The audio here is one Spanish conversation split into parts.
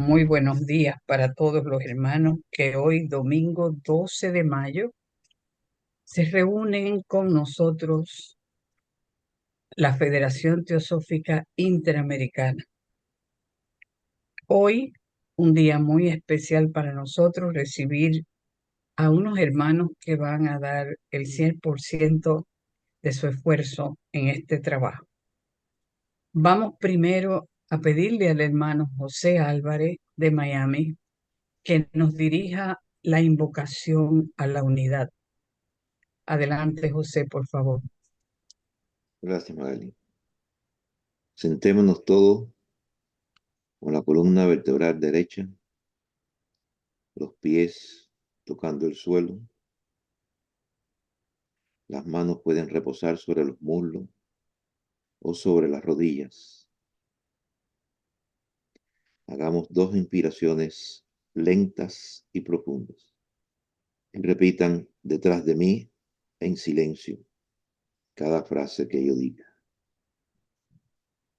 Muy buenos días para todos los hermanos que hoy, domingo 12 de mayo, se reúnen con nosotros la Federación Teosófica Interamericana. Hoy, un día muy especial para nosotros, recibir a unos hermanos que van a dar el 100% de su esfuerzo en este trabajo. Vamos primero a pedirle al hermano José Álvarez de Miami que nos dirija la invocación a la unidad. Adelante, José, por favor. Gracias, Magali. Sentémonos todos con la columna vertebral derecha, los pies tocando el suelo. Las manos pueden reposar sobre los muslos o sobre las rodillas. Hagamos 2 inspiraciones lentas y profundas. Y repitan detrás de mí en silencio cada frase que yo diga.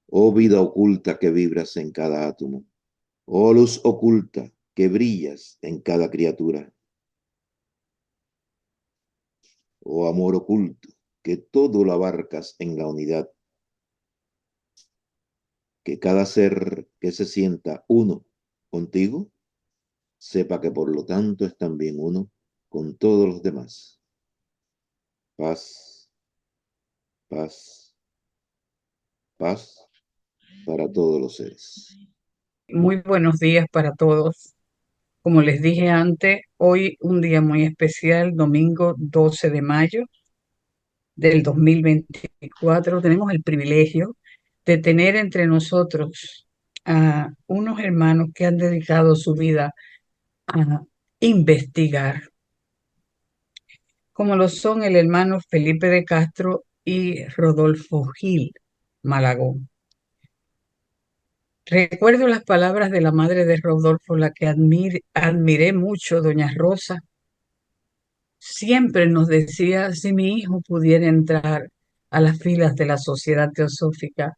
Oh vida oculta que vibras en cada átomo. Oh luz oculta que brillas en cada criatura. Oh amor oculto, que todo lo abarcas en la unidad, que cada ser que se sienta uno contigo, sepa que por lo tanto es también uno con todos los demás. Paz, paz, paz para todos los seres. Muy buenos días para todos. Como les dije antes, hoy un día muy especial, domingo 12 de mayo del 2024. Tenemos el privilegio de tener entre nosotros a unos hermanos que han dedicado su vida a investigar, como lo son el hermano Felipe de Castro y Rodolfo Gil Malagón. Recuerdo las palabras de la madre de Rodolfo, la que admiré mucho, doña Rosa. Siempre nos decía, si mi hijo pudiera entrar a las filas de la Sociedad Teosófica,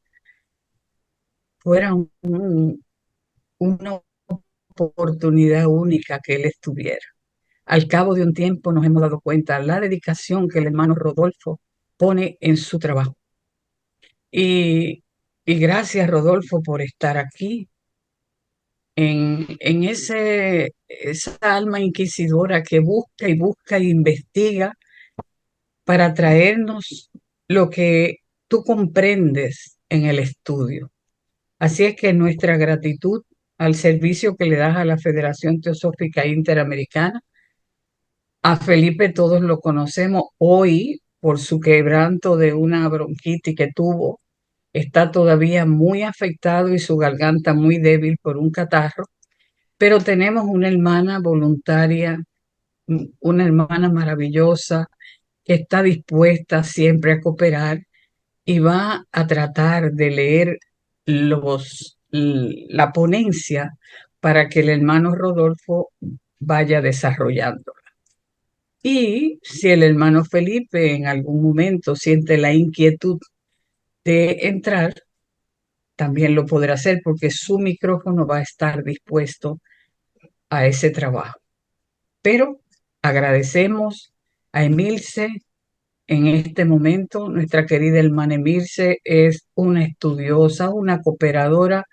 fuera una oportunidad única que él estuviera. Al cabo de un tiempo nos hemos dado cuenta de la dedicación que el hermano Rodolfo pone en su trabajo. Y, y gracias, Rodolfo, por estar aquí en esa alma inquisidora que busca y busca e investiga para traernos lo que tú comprendes en el estudio. Así es que nuestra gratitud al servicio que le das a la Federación Teosófica Interamericana. A Felipe todos lo conocemos hoy por su quebranto de una bronquitis que tuvo. Está todavía muy afectado y su garganta muy débil por un catarro, pero tenemos una hermana voluntaria, una hermana maravillosa que está dispuesta siempre a cooperar y va a tratar de leer la ponencia para que el hermano Rodolfo vaya desarrollando. Y si el hermano Felipe en algún momento siente la inquietud de entrar, también lo podrá hacer porque su micrófono va a estar dispuesto a ese trabajo. Pero agradecemos a Emilce en este momento. Nuestra querida hermana Emilce es una estudiosa, una cooperadora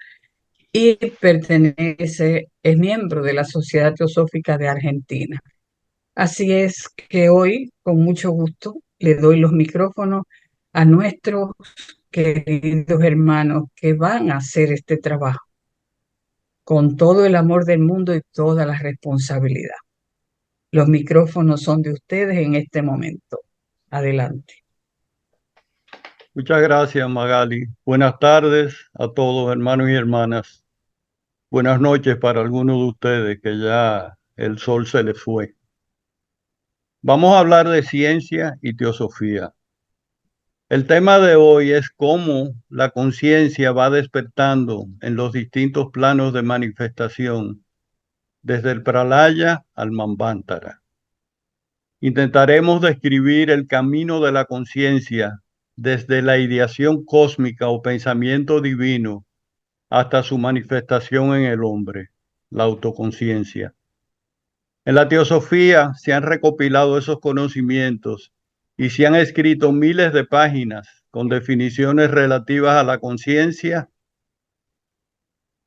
y es miembro de la Sociedad Teosófica de Argentina. Así es que hoy, con mucho gusto, le doy los micrófonos a nuestros queridos hermanos que van a hacer este trabajo con todo el amor del mundo y toda la responsabilidad. Los micrófonos son de ustedes en este momento. Adelante. Muchas gracias, Magali. Buenas tardes a todos, hermanos y hermanas. Buenas noches para algunos de ustedes que ya el sol se les fue. Vamos a hablar de ciencia y teosofía. El tema de hoy es cómo la conciencia va despertando en los distintos planos de manifestación, desde el Pralaya al Manvantara. Intentaremos describir el camino de la conciencia desde la ideación cósmica o pensamiento divino hasta su manifestación en el hombre. la autoconciencia. En la teosofía se han recopilado esos conocimientos y se han escrito miles de páginas con definiciones relativas a la conciencia.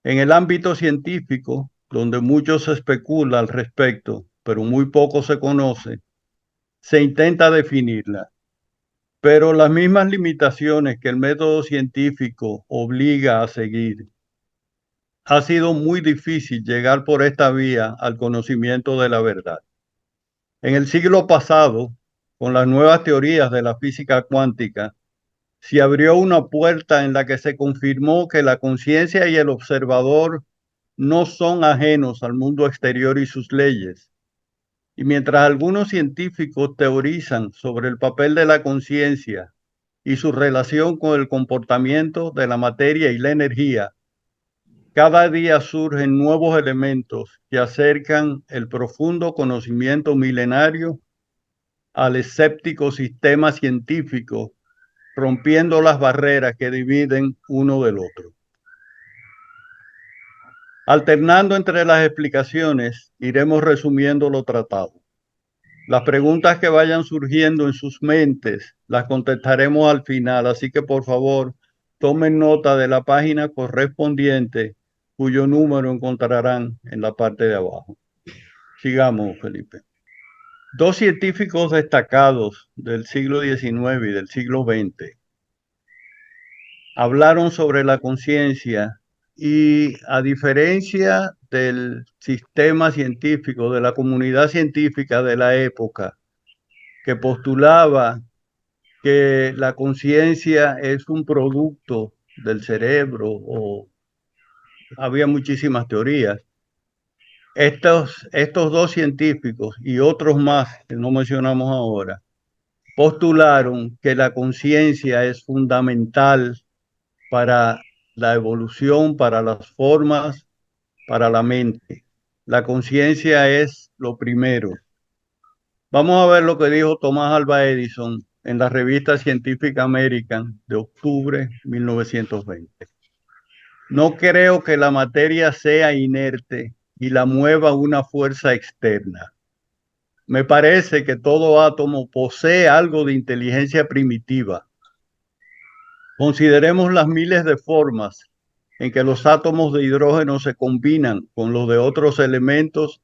En el ámbito científico, donde mucho se especula al respecto, pero muy poco se conoce, se intenta definirla. Pero las mismas limitaciones que el método científico obliga a seguir, ha sido muy difícil llegar por esta vía al conocimiento de la verdad. En el siglo pasado, con las nuevas teorías de la física cuántica, se abrió una puerta en la que se confirmó que la conciencia y el observador no son ajenos al mundo exterior y sus leyes. Y mientras algunos científicos teorizan sobre el papel de la conciencia y su relación con el comportamiento de la materia y la energía, cada día surgen nuevos elementos que acercan el profundo conocimiento milenario al escéptico sistema científico, rompiendo las barreras que dividen uno del otro. Alternando entre las explicaciones, iremos resumiendo lo tratado. Las preguntas que vayan surgiendo en sus mentes las contestaremos al final, así que por favor tomen nota de la página correspondiente, cuyo número encontrarán en la parte de abajo. Sigamos, Felipe. Dos científicos destacados del siglo XIX y del siglo XX hablaron sobre la conciencia y, a diferencia del sistema científico, de la comunidad científica de la época, que postulaba que la conciencia es un producto del cerebro, o había muchísimas teorías. Estos dos científicos y otros más que no mencionamos ahora postularon que la conciencia es fundamental para la evolución, para las formas, para la mente. La conciencia es lo primero. Vamos a ver lo que dijo Thomas Alva Edison en la revista Scientific American de octubre de 1920. No creo que la materia sea inerte y la mueva una fuerza externa. Me parece que todo átomo posee algo de inteligencia primitiva. Consideremos las miles de formas en que los átomos de hidrógeno se combinan con los de otros elementos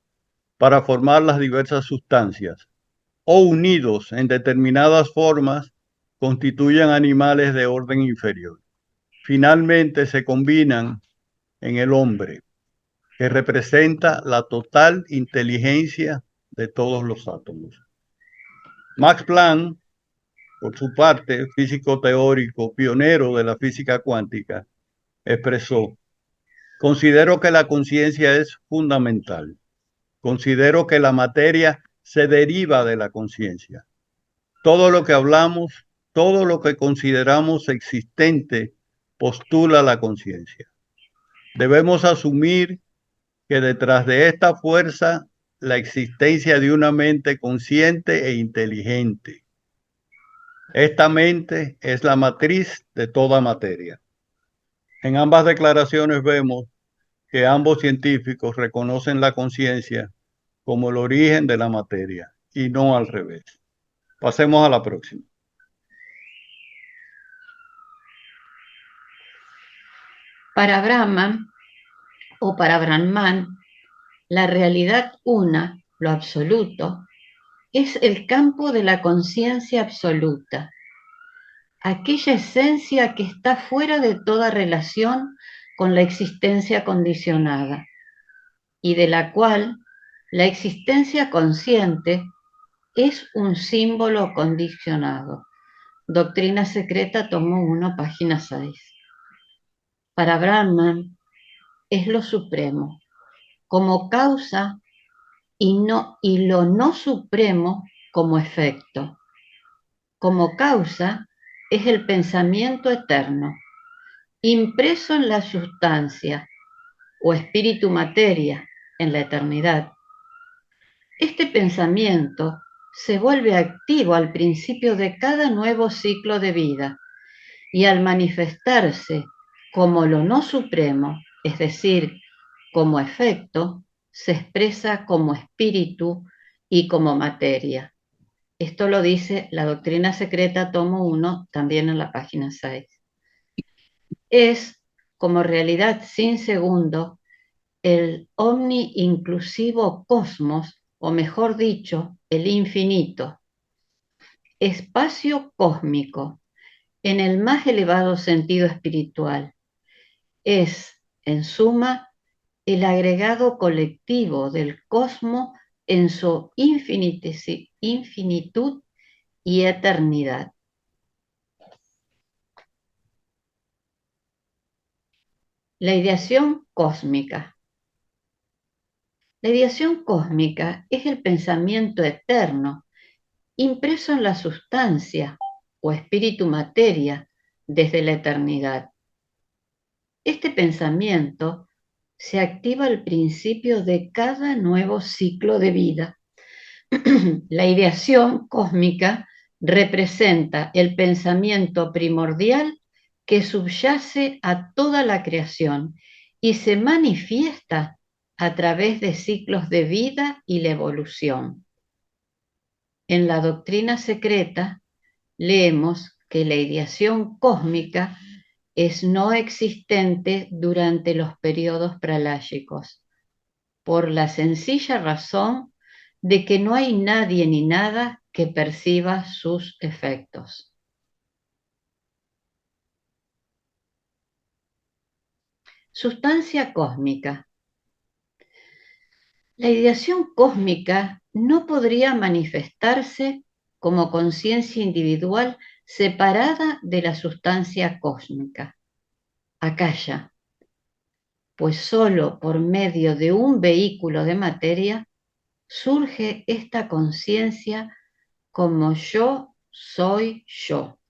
para formar las diversas sustancias, o unidos en determinadas formas constituyen animales de orden inferior. Finalmente se combinan en el hombre, que representa la total inteligencia de todos los átomos. Max Planck, por su parte, físico teórico, pionero de la física cuántica, expresó: considero que la conciencia es fundamental. Considero que la materia se deriva de la conciencia. Todo lo que hablamos, todo lo que consideramos existente, postula la conciencia. Debemos asumir que detrás de esta fuerza, la existencia de una mente consciente e inteligente. Esta mente es la matriz de toda materia. En ambas declaraciones vemos que ambos científicos reconocen la conciencia como el origen de la materia y no al revés. Pasemos a la próxima. Para Brahman o para Brahman, la realidad una, lo absoluto, es el campo de la conciencia absoluta, aquella esencia que está fuera de toda relación con la existencia condicionada y de la cual la existencia consciente es un símbolo condicionado. Doctrina Secreta, tomo 1, página 6. Para Brahman es lo supremo, como causa y lo no supremo como efecto. Como causa es el pensamiento eterno, impreso en la sustancia o espíritu materia en la eternidad. Este pensamiento se vuelve activo al principio de cada nuevo ciclo de vida y al manifestarse como lo no supremo, es decir, como efecto, se expresa como espíritu y como materia. Esto lo dice la Doctrina Secreta, tomo 1, también en la página 6. Es, como realidad sin segundo, el omni-inclusivo cosmos, o mejor dicho, el infinito, espacio cósmico, en el más elevado sentido espiritual. Es, en suma, el agregado colectivo del cosmos en su infinitud y eternidad. La ideación cósmica. La ideación cósmica es el pensamiento eterno, impreso en la sustancia o espíritu materia desde la eternidad. Este pensamiento se activa al principio de cada nuevo ciclo de vida. La ideación cósmica representa el pensamiento primordial que subyace a toda la creación y se manifiesta a través de ciclos de vida y la evolución. En la Doctrina Secreta leemos que la ideación cósmica es no existente durante los periodos pralágicos, por la sencilla razón de que no hay nadie ni nada que perciba sus efectos. Sustancia cósmica. La ideación cósmica no podría manifestarse como conciencia individual separada de la sustancia cósmica. Akasha, pues solo por medio de un vehículo de materia surge esta conciencia como yo soy yo.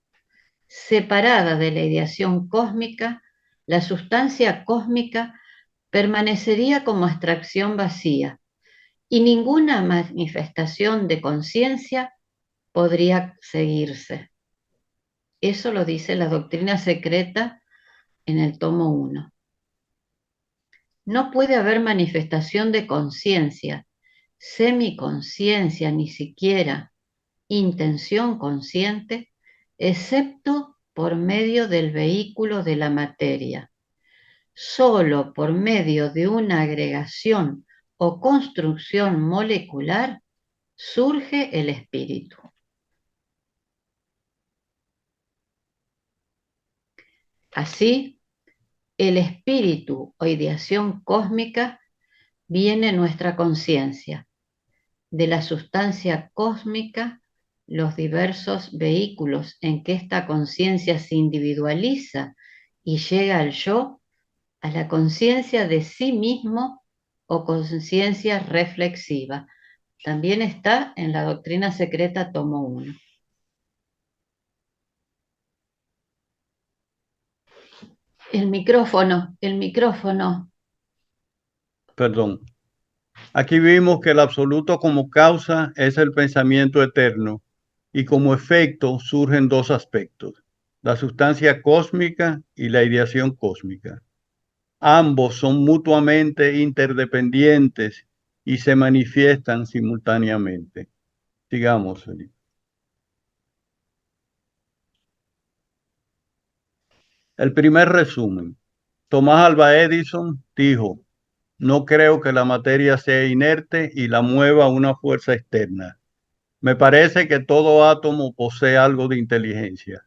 Separada de la ideación cósmica, la sustancia cósmica permanecería como abstracción vacía y ninguna manifestación de conciencia podría seguirse. Eso lo dice la Doctrina Secreta en el tomo 1. No puede haber manifestación de conciencia, semiconciencia, ni siquiera intención consciente, excepto por medio del vehículo de la materia. Solo por medio de una agregación o construcción molecular surge el espíritu. Así, el espíritu o ideación cósmica viene nuestra conciencia. De la sustancia cósmica, los diversos vehículos en que esta conciencia se individualiza y llega al yo, a la conciencia de sí mismo o conciencia reflexiva. También está en la Doctrina Secreta, tomo 1. El micrófono. Perdón. Aquí vimos que el absoluto como causa es el pensamiento eterno y como efecto surgen dos aspectos, la sustancia cósmica y la ideación cósmica. Ambos son mutuamente interdependientes y se manifiestan simultáneamente. Sigamos, Felipe. El primer resumen. Tomás Alva Edison dijo: no creo que la materia sea inerte y la mueva una fuerza externa. Me parece que todo átomo posee algo de inteligencia.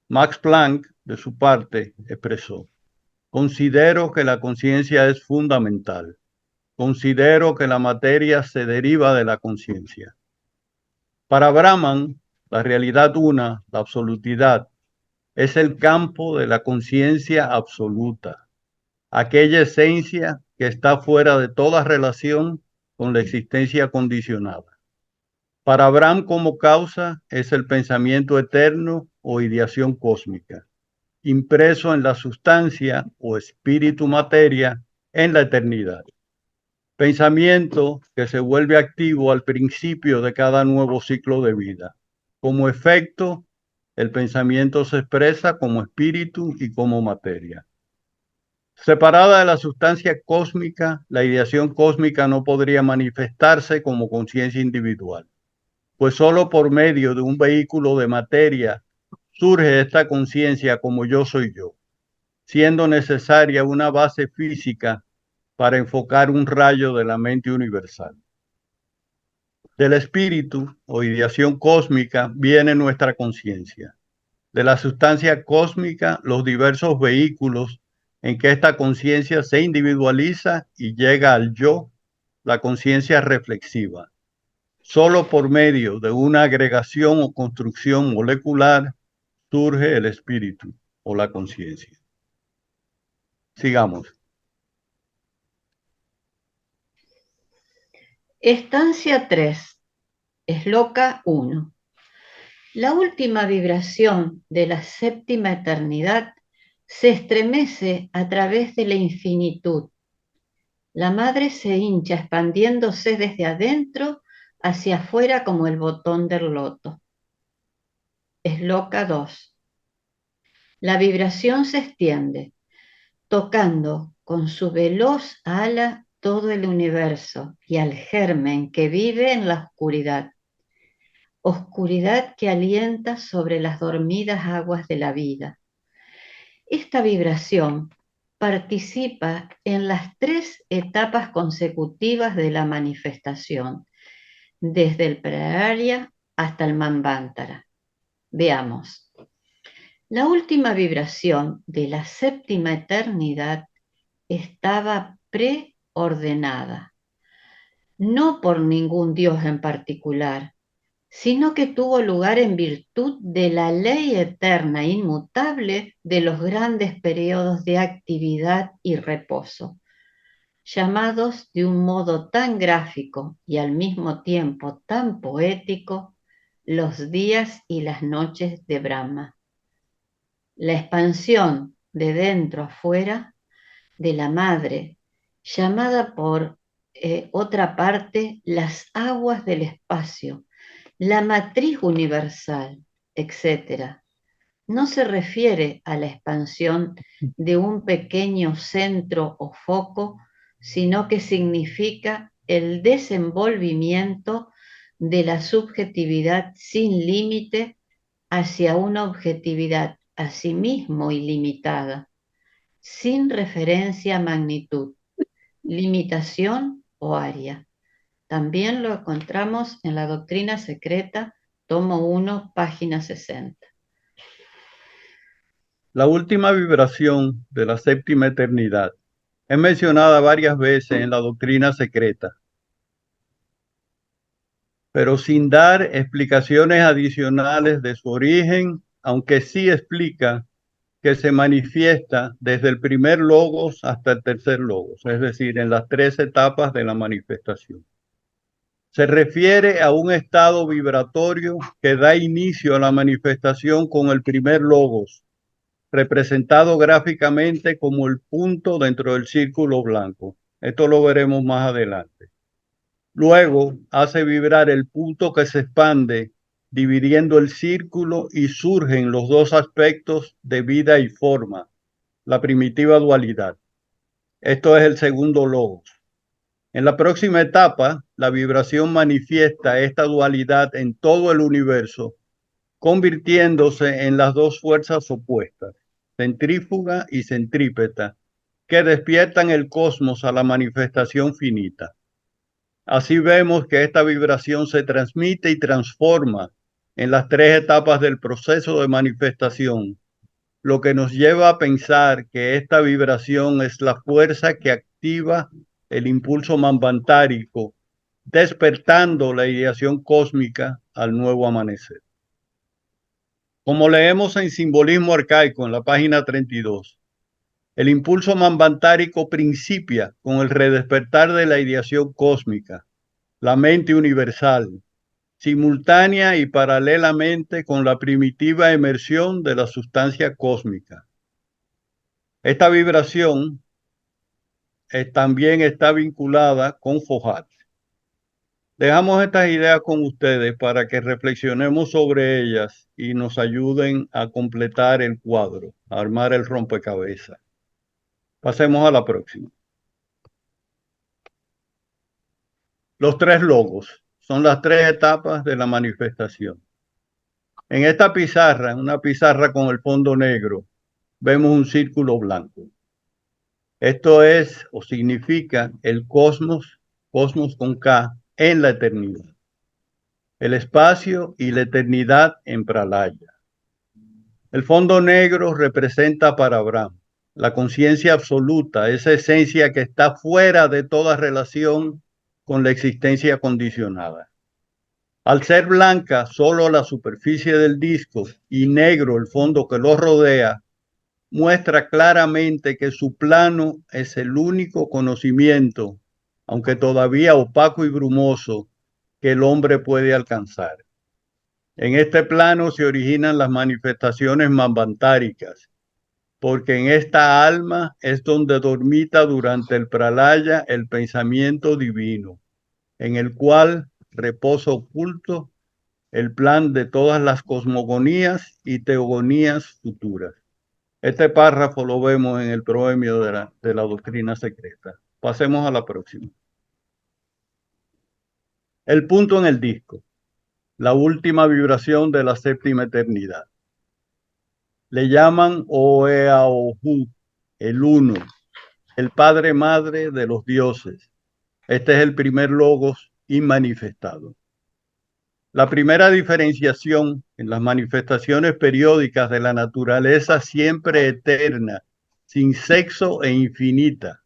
Max Planck, de su parte, expresó: considero que la conciencia es fundamental. Considero que la materia se deriva de la conciencia. Para Brahman, la realidad una, la absolutidad, es el campo de la conciencia absoluta, aquella esencia que está fuera de toda relación con la existencia condicionada. Para Brahman, como causa es el pensamiento eterno o ideación cósmica, impreso en la sustancia o espíritu materia en la eternidad. Pensamiento que se vuelve activo al principio de cada nuevo ciclo de vida. Como efecto, el pensamiento se expresa como espíritu y como materia. Separada de la sustancia cósmica, la ideación cósmica no podría manifestarse como conciencia individual, pues solo por medio de un vehículo de materia surge esta conciencia como yo soy yo, siendo necesaria una base física para enfocar un rayo de la mente universal. Del espíritu o ideación cósmica viene nuestra conciencia. De la sustancia cósmica, los diversos vehículos en que esta conciencia se individualiza y llega al yo, la conciencia reflexiva. Solo por medio de una agregación o construcción molecular surge el espíritu o la conciencia. Sigamos. Estancia 3, Esloka 1. La última vibración de la séptima eternidad se estremece a través de la infinitud. La madre se hincha expandiéndose desde adentro hacia afuera como el botón del loto. Esloka 2. La vibración se extiende, tocando con su veloz ala todo el universo y al germen que vive en la oscuridad. Oscuridad que alienta sobre las dormidas aguas de la vida. Esta vibración participa en las 3 etapas consecutivas de la manifestación, desde el Pralaya hasta el Manvantara. Veamos. La última vibración de la séptima eternidad estaba preordenada, no por ningún dios en particular, sino que tuvo lugar en virtud de la ley eterna e inmutable de los grandes periodos de actividad y reposo, llamados de un modo tan gráfico y al mismo tiempo tan poético los días y las noches de Brahma. La expansión de dentro a fuera de la madre, llamada por otra parte las aguas del espacio, la matriz universal, etc. No se refiere a la expansión de un pequeño centro o foco, sino que significa el desenvolvimiento de la subjetividad sin límite hacia una objetividad a sí mismo ilimitada, sin referencia a magnitud, limitación o área. También lo encontramos en la Doctrina Secreta, tomo 1, página 60. La última vibración de la séptima eternidad es mencionada varias veces en la Doctrina Secreta, pero sin dar explicaciones adicionales de su origen, aunque sí explica que se manifiesta desde el primer logos hasta el tercer logos, es decir, en las 3 etapas de la manifestación. Se refiere a un estado vibratorio que da inicio a la manifestación con el primer logos, representado gráficamente como el punto dentro del círculo blanco. Esto lo veremos más adelante. Luego hace vibrar el punto que se expande, dividiendo el círculo, y surgen los 2 aspectos de vida y forma, la primitiva dualidad. Esto es el segundo logos. En la próxima etapa, la vibración manifiesta esta dualidad en todo el universo, convirtiéndose en las 2 fuerzas opuestas, centrífuga y centrípeta, que despiertan el cosmos a la manifestación finita. Así vemos que esta vibración se transmite y transforma en las 3 etapas del proceso de manifestación, lo que nos lleva a pensar que esta vibración es la fuerza que activa el impulso manvantárico, despertando la ideación cósmica al nuevo amanecer. Como leemos en Simbolismo Arcaico en la página 32, el impulso manvantárico principia con el redespertar de la ideación cósmica, la mente universal, simultánea y paralelamente con la primitiva emersión de la sustancia cósmica. Esta vibración también está vinculada con Fohat. Dejamos estas ideas con ustedes para que reflexionemos sobre ellas y nos ayuden a completar el cuadro, a armar el rompecabezas. Pasemos a la próxima. Los tres logos son las tres etapas de la manifestación. En esta pizarra, una pizarra con el fondo negro, vemos un círculo blanco. Esto es o significa el cosmos, cosmos con K, en la eternidad. El espacio y la eternidad en Pralaya. El fondo negro representa para Abraham la conciencia absoluta, esa esencia que está fuera de toda relación con la existencia condicionada. Al ser blanca solo la superficie del disco y negro el fondo que lo rodea, muestra claramente que su plano es el único conocimiento, aunque todavía opaco y brumoso, que el hombre puede alcanzar. En este plano se originan las manifestaciones manvantáricas, porque en esta alma es donde dormita durante el pralaya el pensamiento divino, en el cual reposa oculto el plan de todas las cosmogonías y teogonías futuras. Este párrafo lo vemos en el proemio de la doctrina secreta. Pasemos a la próxima. El punto en el disco, la última vibración de la séptima eternidad. Le llaman Oeaohu, el uno, el padre madre de los dioses. Este es el primer logos inmanifestado. La primera diferenciación en las manifestaciones periódicas de la naturaleza siempre eterna, sin sexo e infinita,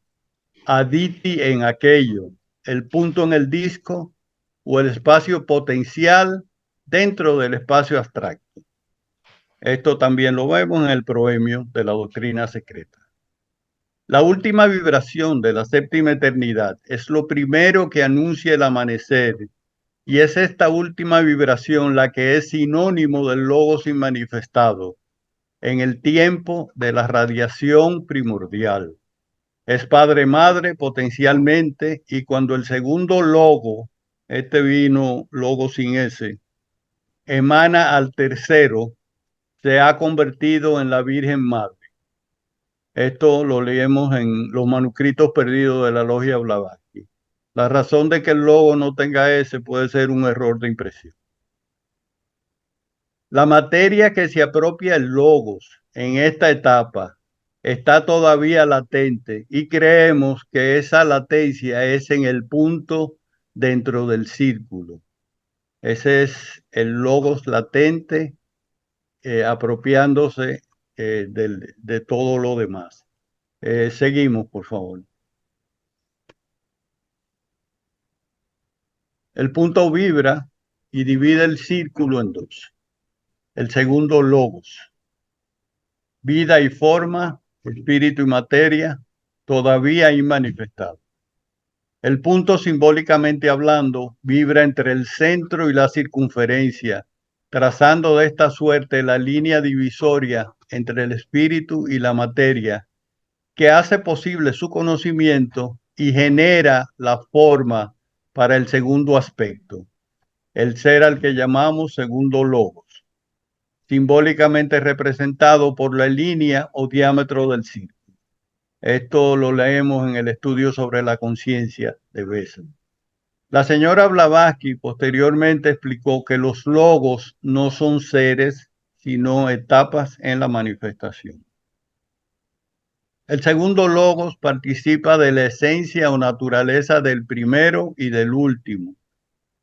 aditi en aquello, el punto en el disco o el espacio potencial dentro del espacio abstracto. Esto también lo vemos en el proemio de la doctrina secreta. La última vibración de la séptima eternidad es lo primero que anuncia el amanecer, y es esta última vibración la que es sinónimo del logos inmanifestado en el tiempo de la radiación primordial. Es padre-madre potencialmente, y cuando el segundo logo, este vino logo sin S, emana al tercero, se ha convertido en la Virgen Madre. Esto lo leemos en los manuscritos perdidos de la Logia Blavatsky. La razón de que el logo no tenga S puede ser un error de impresión. La materia que se apropia el logos en esta etapa está todavía latente y creemos que esa latencia es en el punto dentro del círculo. Ese es el logos latente apropiándose de todo lo demás. Seguimos, por favor. El punto vibra y divide el círculo en dos. El segundo logos. Vida y forma, espíritu y materia, todavía inmanifestado. El punto, simbólicamente hablando, vibra entre el centro y la circunferencia, trazando de esta suerte la línea divisoria entre el espíritu y la materia, que hace posible su conocimiento y genera la forma para el segundo aspecto, el ser al que llamamos segundo logos, simbólicamente representado por la línea o diámetro del círculo. Esto lo leemos en el estudio sobre la conciencia de Bessel. La señora Blavatsky posteriormente explicó que los logos no son seres, sino etapas en la manifestación. El segundo logos participa de la esencia o naturaleza del primero y del último.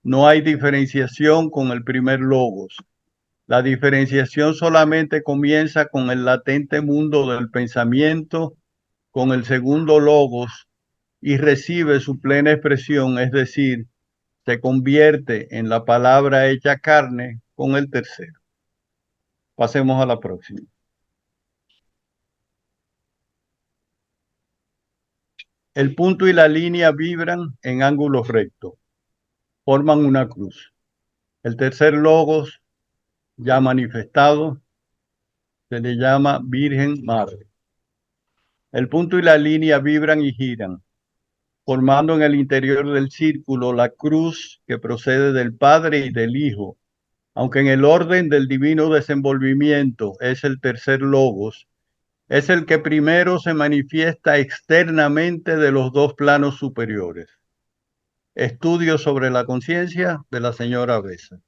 No hay diferenciación con el primer logos. La diferenciación solamente comienza con el latente mundo del pensamiento, con el segundo logos, y recibe su plena expresión, es decir, se convierte en la palabra hecha carne con el tercero. Pasemos a la próxima. El punto y la línea vibran en ángulos rectos, forman una cruz. El tercer logos, ya manifestado, se le llama Virgen Madre. El punto y la línea vibran y giran, formando en el interior del círculo la cruz que procede del Padre y del Hijo, aunque en el orden del divino desenvolvimiento es el tercer logos, Es el que primero se manifiesta externamente de los dos planos superiores. Estudio sobre la conciencia de la señora Besa.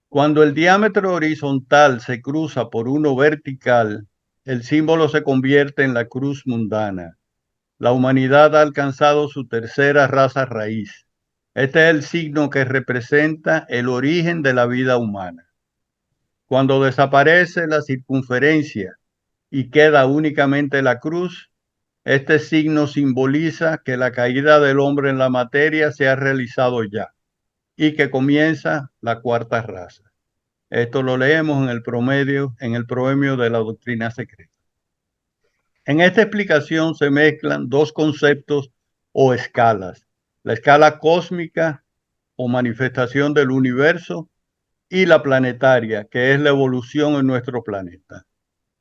Cuando el diámetro horizontal se cruza por uno vertical, el símbolo se convierte en la cruz mundana. La humanidad ha alcanzado su tercera raza raíz. Este es el signo que representa el origen de la vida humana. Cuando desaparece la circunferencia y queda únicamente la cruz, este signo simboliza que la caída del hombre en la materia se ha realizado ya y que comienza la cuarta raza. Esto lo leemos en el proemio de la doctrina secreta. En esta explicación se mezclan dos conceptos o escalas: la escala cósmica o manifestación del universo y la planetaria, que es la evolución en nuestro planeta.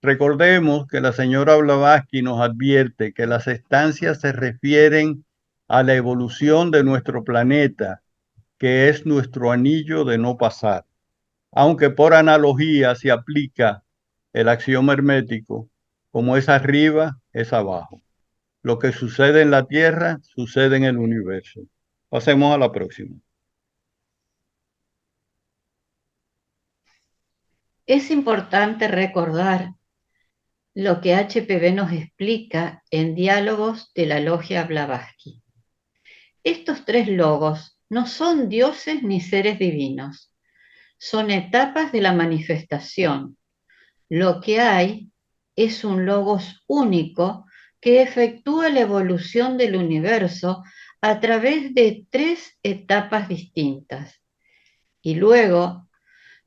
Recordemos que la señora Blavatsky nos advierte que las estancias se refieren a la evolución de nuestro planeta, que es nuestro anillo de no pasar, aunque por analogía se aplica el axioma hermético: como es arriba, es abajo. Lo que sucede en la Tierra, sucede en el universo. Pasemos a la próxima. Es importante recordar lo que HPV nos explica en Diálogos de la Logia Blavatsky. Estos tres logos no son dioses ni seres divinos, son etapas de la manifestación. Lo que hay es un logos único que efectúa la evolución del universo a través de tres etapas distintas. Y luego,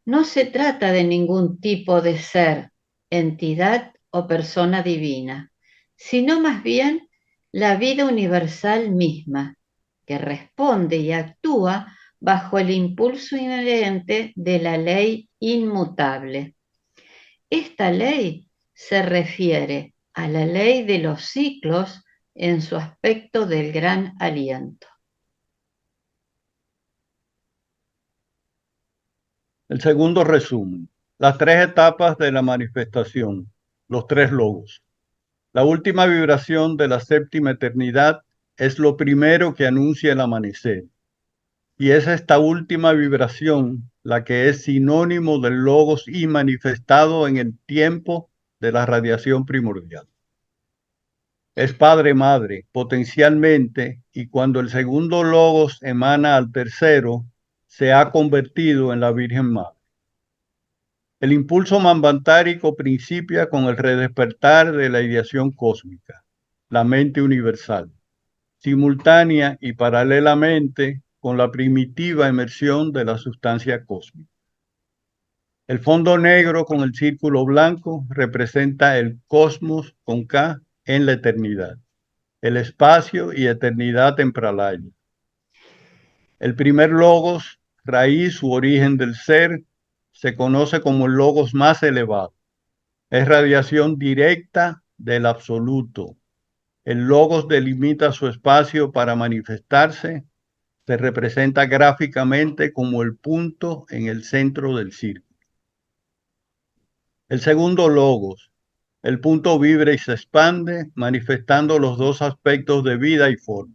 no se trata de ningún tipo de ser, entidad o persona divina, sino más bien la vida universal misma, que responde y actúa bajo el impulso inherente de la ley inmutable. Esta ley se refiere a la ley de los ciclos en su aspecto del gran aliento. El segundo resumen: las tres etapas de la manifestación, los tres logos. La última vibración de la séptima eternidad es lo primero que anuncia el amanecer. Y es esta última vibración la que es sinónimo del logos y manifestado en el tiempo de la radiación primordial. Es padre-madre potencialmente, y cuando el segundo logos emana al tercero, se ha convertido en la Virgen Madre. El impulso manvantárico principia con el redespertar de la ideación cósmica, la mente universal, simultánea y paralelamente con la primitiva emersión de la sustancia cósmica. El fondo negro con el círculo blanco representa el cosmos con K en la eternidad, el espacio y eternidad en Pralaya. El primer logos, raíz u origen del ser, se conoce como el logos más elevado. Es radiación directa del absoluto. El logos delimita su espacio para manifestarse. Se representa gráficamente como el punto en el centro del círculo. El segundo logos, el punto vibra y se expande, manifestando los dos aspectos de vida y forma.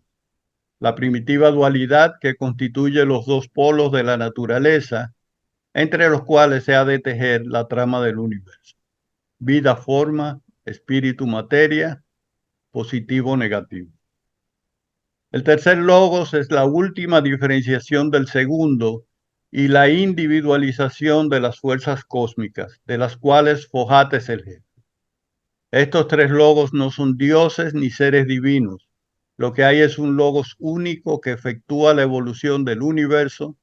La primitiva dualidad que constituye los dos polos de la naturaleza, entre los cuales se ha de tejer la trama del universo: vida, forma, espíritu, materia, positivo, negativo. El tercer logos es la última diferenciación del segundo y la individualización de las fuerzas cósmicas, de las cuales Fohat es el jefe. Estos tres logos no son dioses ni seres divinos. Lo que hay es un logos único que efectúa la evolución del universo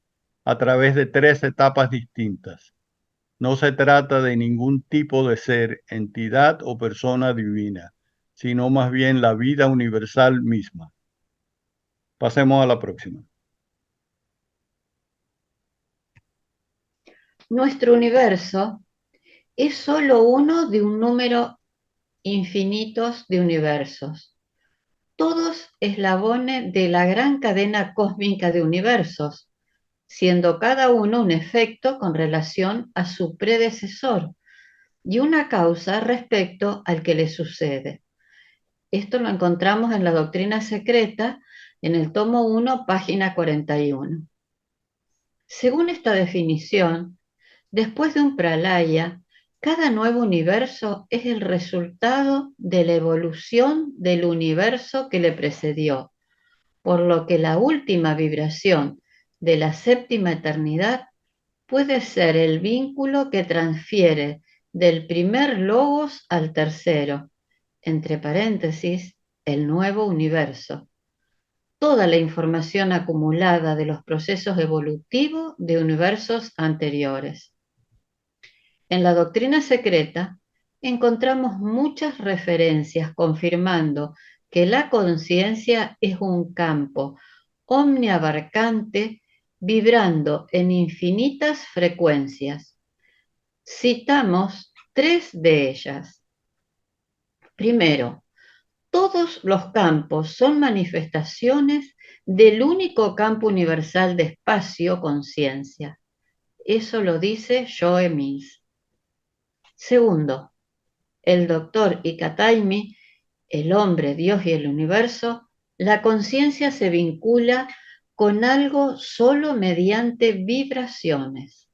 a través de tres etapas distintas. No se trata de ningún tipo de ser, entidad o persona divina, sino más bien la vida universal misma. Pasemos a la próxima. Nuestro universo es solo uno de un número infinitos de universos, todos eslabones de la gran cadena cósmica de universos, siendo cada uno un efecto con relación a su predecesor, y una causa respecto al que le sucede. Esto lo encontramos en la Doctrina Secreta, en el tomo 1, página 41. Según esta definición, después de un pralaya, cada nuevo universo es el resultado de la evolución del universo que le precedió, por lo que la última vibración de la séptima eternidad puede ser el vínculo que transfiere del primer logos al tercero, entre paréntesis, el nuevo universo, toda la información acumulada de los procesos evolutivos de universos anteriores. En la Doctrina Secreta encontramos muchas referencias confirmando que la conciencia es un campo omniabarcante vibrando en infinitas frecuencias. Citamos 3 de ellas. Primero, todos los campos son manifestaciones del único campo universal de espacio-conciencia. Eso lo dice Joe Mills. Segundo, el doctor Ikataimi, el hombre, Dios y el universo, la conciencia se vincula con algo solo mediante vibraciones.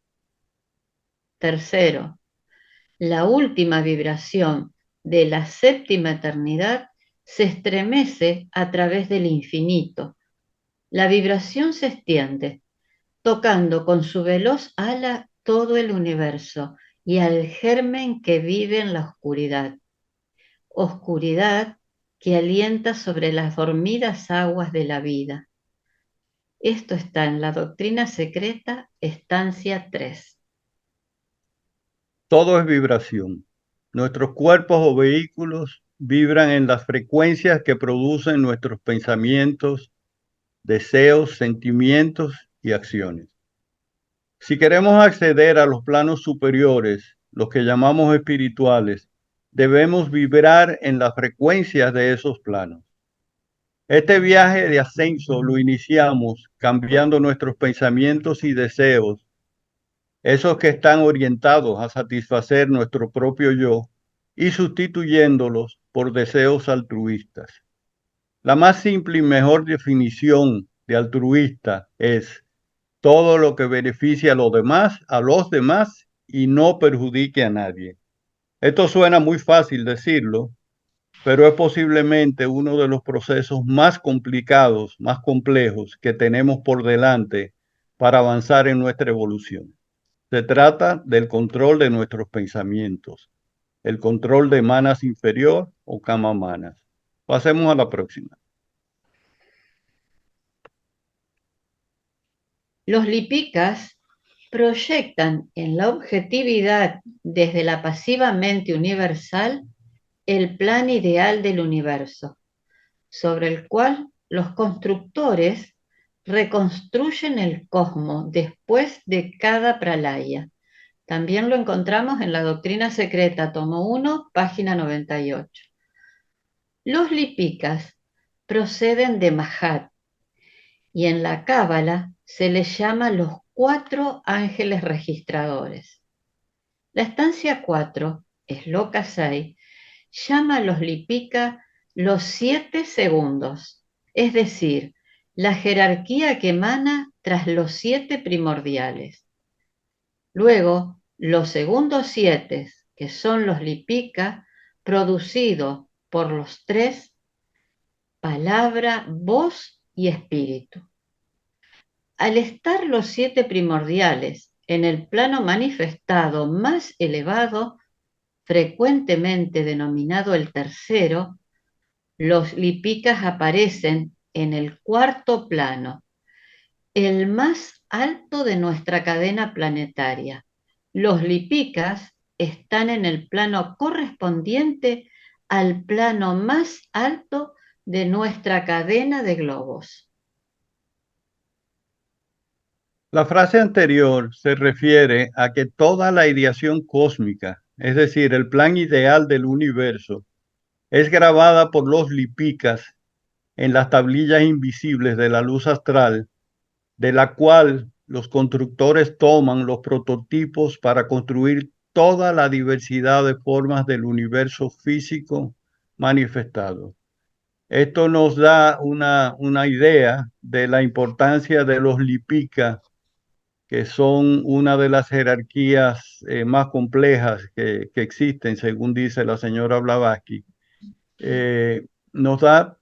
Tercero, la última vibración de la séptima eternidad se estremece a través del infinito. La vibración se extiende, tocando con su veloz ala todo el universo y al germen que vive en la oscuridad. Oscuridad que alienta sobre las dormidas aguas de la vida. Esto está en la Doctrina Secreta, estancia 3. Todo es vibración. Nuestros cuerpos o vehículos vibran en las frecuencias que producen nuestros pensamientos, deseos, sentimientos y acciones. Si queremos acceder a los planos superiores, los que llamamos espirituales, debemos vibrar en las frecuencias de esos planos. Este viaje de ascenso lo iniciamos cambiando nuestros pensamientos y deseos, esos que están orientados a satisfacer nuestro propio yo, y sustituyéndolos por deseos altruistas. La más simple y mejor definición de altruista es todo lo que beneficie a los demás y no perjudique a nadie. Esto suena muy fácil decirlo, pero es posiblemente uno de los procesos más complicados, más complejos que tenemos por delante para avanzar en nuestra evolución. Se trata del control de nuestros pensamientos, el control de manas inferior o kama manas. Pasemos a la próxima. Los lipikas proyectan en la objetividad desde la pasiva mente universal el plan ideal del universo, sobre el cual los constructores reconstruyen el cosmos después de cada pralaya. También lo encontramos en la Doctrina Secreta, tomo 1, página 98. Los lipikas proceden de Mahat y en la Cábala se les llama los 4 ángeles registradores. La estancia 4, Sloka 6, llama a los lipikas los 7 segundos, es decir, la jerarquía que emana tras los 7 primordiales. Luego, los segundos 7, que son los lipikas, producidos por los 3, palabra, voz y espíritu. Al estar los 7 primordiales en el plano manifestado más elevado, frecuentemente denominado el tercero, los lipikas aparecen en el 4º plano, el más alto de nuestra cadena planetaria. Los lipikas están en el plano correspondiente al plano más alto de nuestra cadena de globos. La frase anterior se refiere a que toda la ideación cósmica, es decir, el plan ideal del universo, es grabada por los lipikas en las tablillas invisibles de la luz astral, de la cual los constructores toman los prototipos para construir toda la diversidad de formas del universo físico manifestado. Esto nos da una idea de la importancia de los Lipika, que son una de las jerarquías más complejas que existen, según dice la señora Blavatsky. Nos da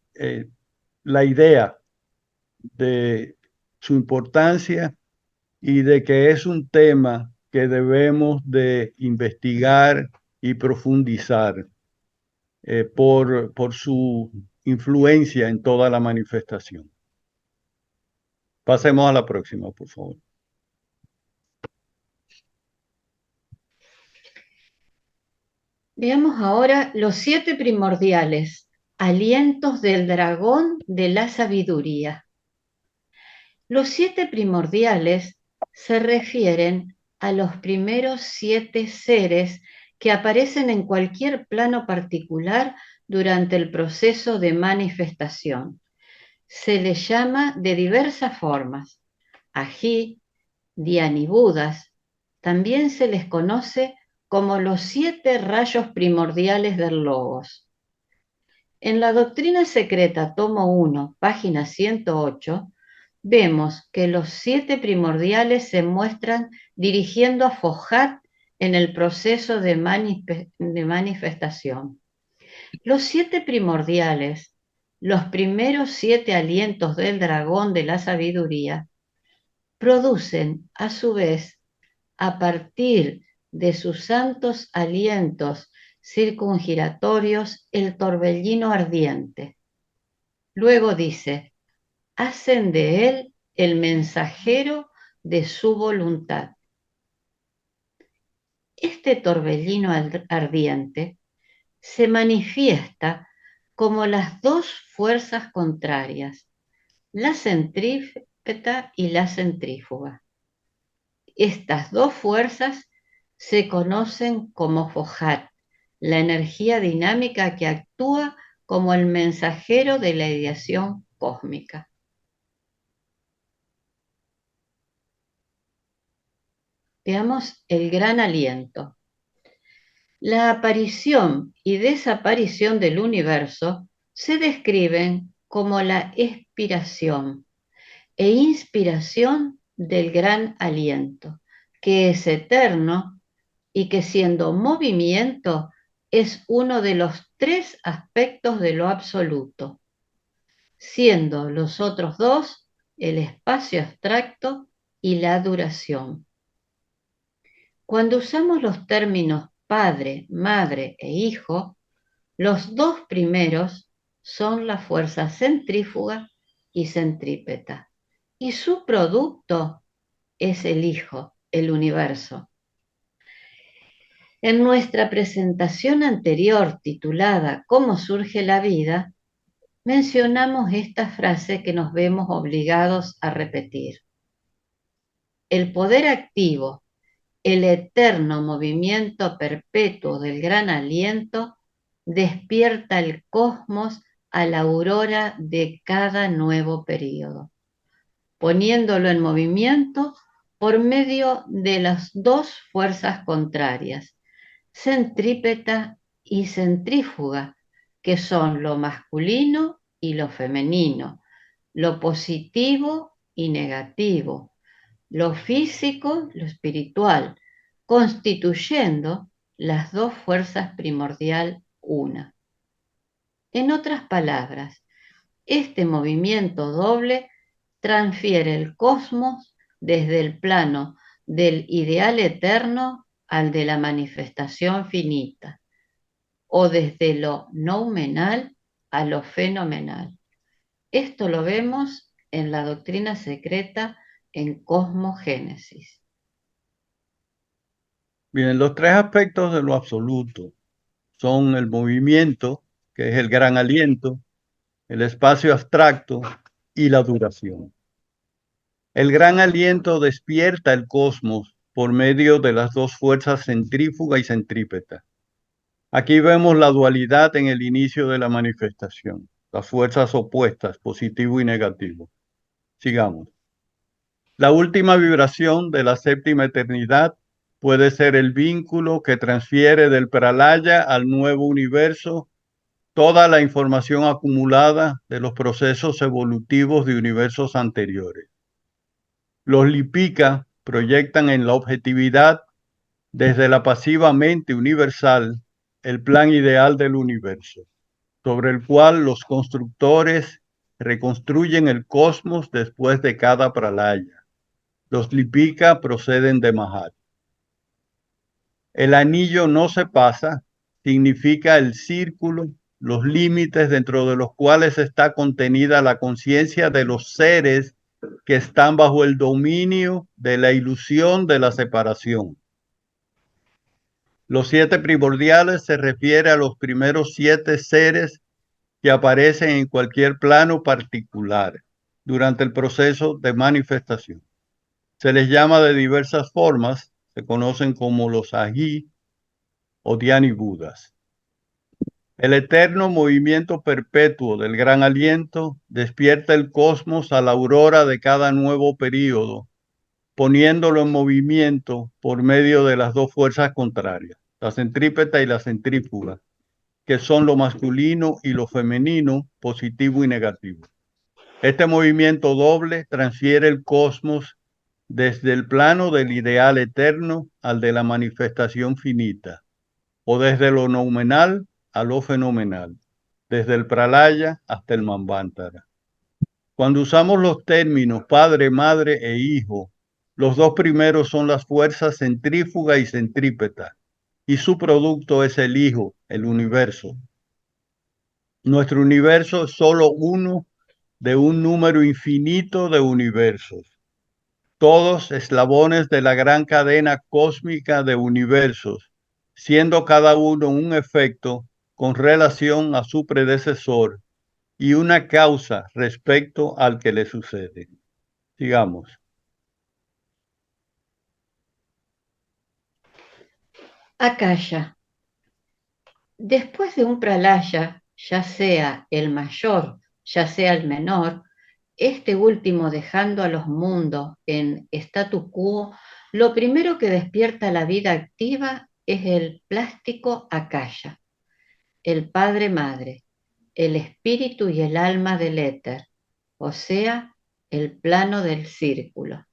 la idea de su importancia y de que es un tema que debemos de investigar y profundizar por su influencia en toda la manifestación. Pasemos a la próxima, por favor. Veamos ahora los 7 primordiales, alientos del dragón de la sabiduría. Los 7 primordiales se refieren a los primeros 7 seres que aparecen en cualquier plano particular durante el proceso de manifestación. Se les llama de diversas formas, ají, dianibudas. También se les conoce como los 7 rayos primordiales del Logos. En la Doctrina Secreta, tomo 1, página 108, vemos que los 7 primordiales se muestran dirigiendo a Fohat en el proceso de manifestación. Los 7 primordiales, los primeros 7 alientos del dragón de la sabiduría, producen a su vez, a partir de sus santos alientos circungiratorios, el torbellino ardiente. Luego dice, hacen de él el mensajero de su voluntad. Este torbellino ardiente se manifiesta como las 2 fuerzas contrarias, la centrípeta y la centrífuga. Estas 2 fuerzas se conocen como Fohat, la energía dinámica que actúa como el mensajero de la ideación cósmica. Veamos el gran aliento. La aparición y desaparición del universo se describen como la expiración e inspiración del gran aliento, que es eterno y que siendo movimiento es uno de los 3 aspectos de lo absoluto, siendo los otros 2 el espacio abstracto y la duración. Cuando usamos los términos padre, madre e hijo, los 2 primeros son la fuerza centrífuga y centrípeta, y su producto es el hijo, el universo. En nuestra presentación anterior titulada ¿Cómo surge la vida?, mencionamos esta frase que nos vemos obligados a repetir. El poder activo, el eterno movimiento perpetuo del gran aliento, despierta el cosmos a la aurora de cada nuevo período, poniéndolo en movimiento por medio de las 2 fuerzas contrarias, centrípeta y centrífuga, que son lo masculino y lo femenino, lo positivo y negativo, lo físico, lo espiritual, constituyendo las 2 fuerzas primordial una. En otras palabras, este movimiento doble transfiere el cosmos desde el plano del ideal eterno al de la manifestación finita, o desde lo noumenal a lo fenomenal. Esto lo vemos en la Doctrina Secreta en Cosmogénesis. Bien, los 3 aspectos de lo absoluto son el movimiento, que es el gran aliento, el espacio abstracto y la duración. El gran aliento despierta el cosmos por medio de las 2 fuerzas centrífuga y centrípeta. Aquí vemos la dualidad en el inicio de la manifestación, las fuerzas opuestas, positivo y negativo. Sigamos. La última vibración de la séptima eternidad Puede ser el vínculo que transfiere del pralaya al nuevo universo toda la información acumulada de los procesos evolutivos de universos anteriores. Los lipika proyectan en la objetividad desde la pasiva mente universal el plan ideal del universo, sobre el cual los constructores reconstruyen el cosmos después de cada pralaya. Los lipika proceden de Mahat. El anillo no se pasa significa el círculo, los límites dentro de los cuales está contenida la conciencia de los seres que están bajo el dominio de la ilusión de la separación. Los 7 primordiales se refiere a los primeros 7 seres que aparecen en cualquier plano particular durante el proceso de manifestación. Se les llama de diversas formas, se conocen como los Aji o Dhyani Budas. El eterno movimiento perpetuo del gran aliento despierta el cosmos a la aurora de cada nuevo período, poniéndolo en movimiento por medio de las 2 fuerzas contrarias, la centrípeta y la centrífuga, que son lo masculino y lo femenino, positivo y negativo. Este movimiento doble transfiere el cosmos desde el plano del ideal eterno al de la manifestación finita, o desde lo noumenal a lo fenomenal, desde el pralaya hasta el manvantara. Cuando usamos los términos padre, madre e hijo, los 2 primeros son las fuerzas centrífuga y centrípeta, y su producto es el hijo, el universo. Nuestro universo es solo uno de un número infinito de universos, todos eslabones de la gran cadena cósmica de universos, siendo cada uno un efecto con relación a su predecesor y una causa respecto al que le sucede. Sigamos. Akasha. Después de un pralaya, ya sea el mayor, ya sea el menor, este último dejando a los mundos en statu quo, lo primero que despierta la vida activa es el plástico Akasha, el padre-madre, el espíritu y el alma del éter, o sea, el plano del círculo.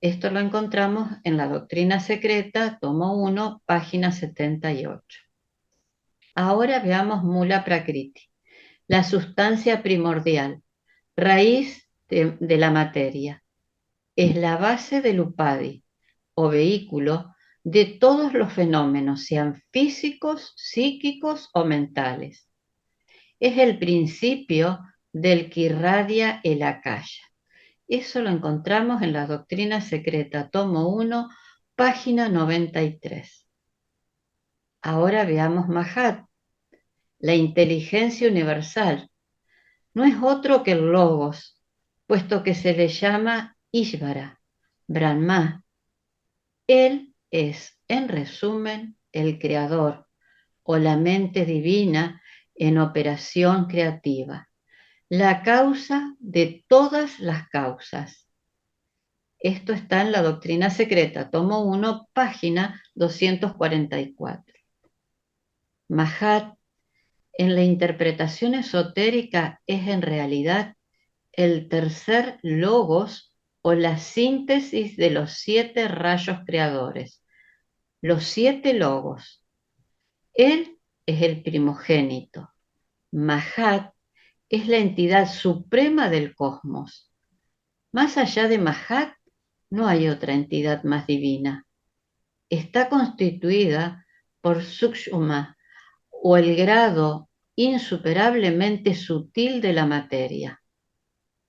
Esto lo encontramos en la Doctrina Secreta, tomo 1, página 78. Ahora veamos Mula Prakriti, la sustancia primordial, raíz de la materia. Es la base del Upadi, o vehículo, de todos los fenómenos, sean físicos, psíquicos o mentales. Es el principio del que irradia el Akasha. Eso lo encontramos en la Doctrina Secreta, tomo 1, página 93. Ahora veamos Mahat, la inteligencia universal. No es otro que el Logos, puesto que se le llama Ishvara, Brahma. Él es, en resumen, el creador o la mente divina en operación creativa, la causa de todas las causas. Esto está en la Doctrina Secreta, tomo 1, página 244. Mahat, en la interpretación esotérica, es en realidad el tercer logos o la síntesis de los 7 rayos creadores, los 7 logos. Él es el primogénito. Mahat es la entidad suprema del cosmos. Más allá de Mahat, no hay otra entidad más divina. Está constituida por Sukshuma, o el grado insuperablemente sutil de la materia.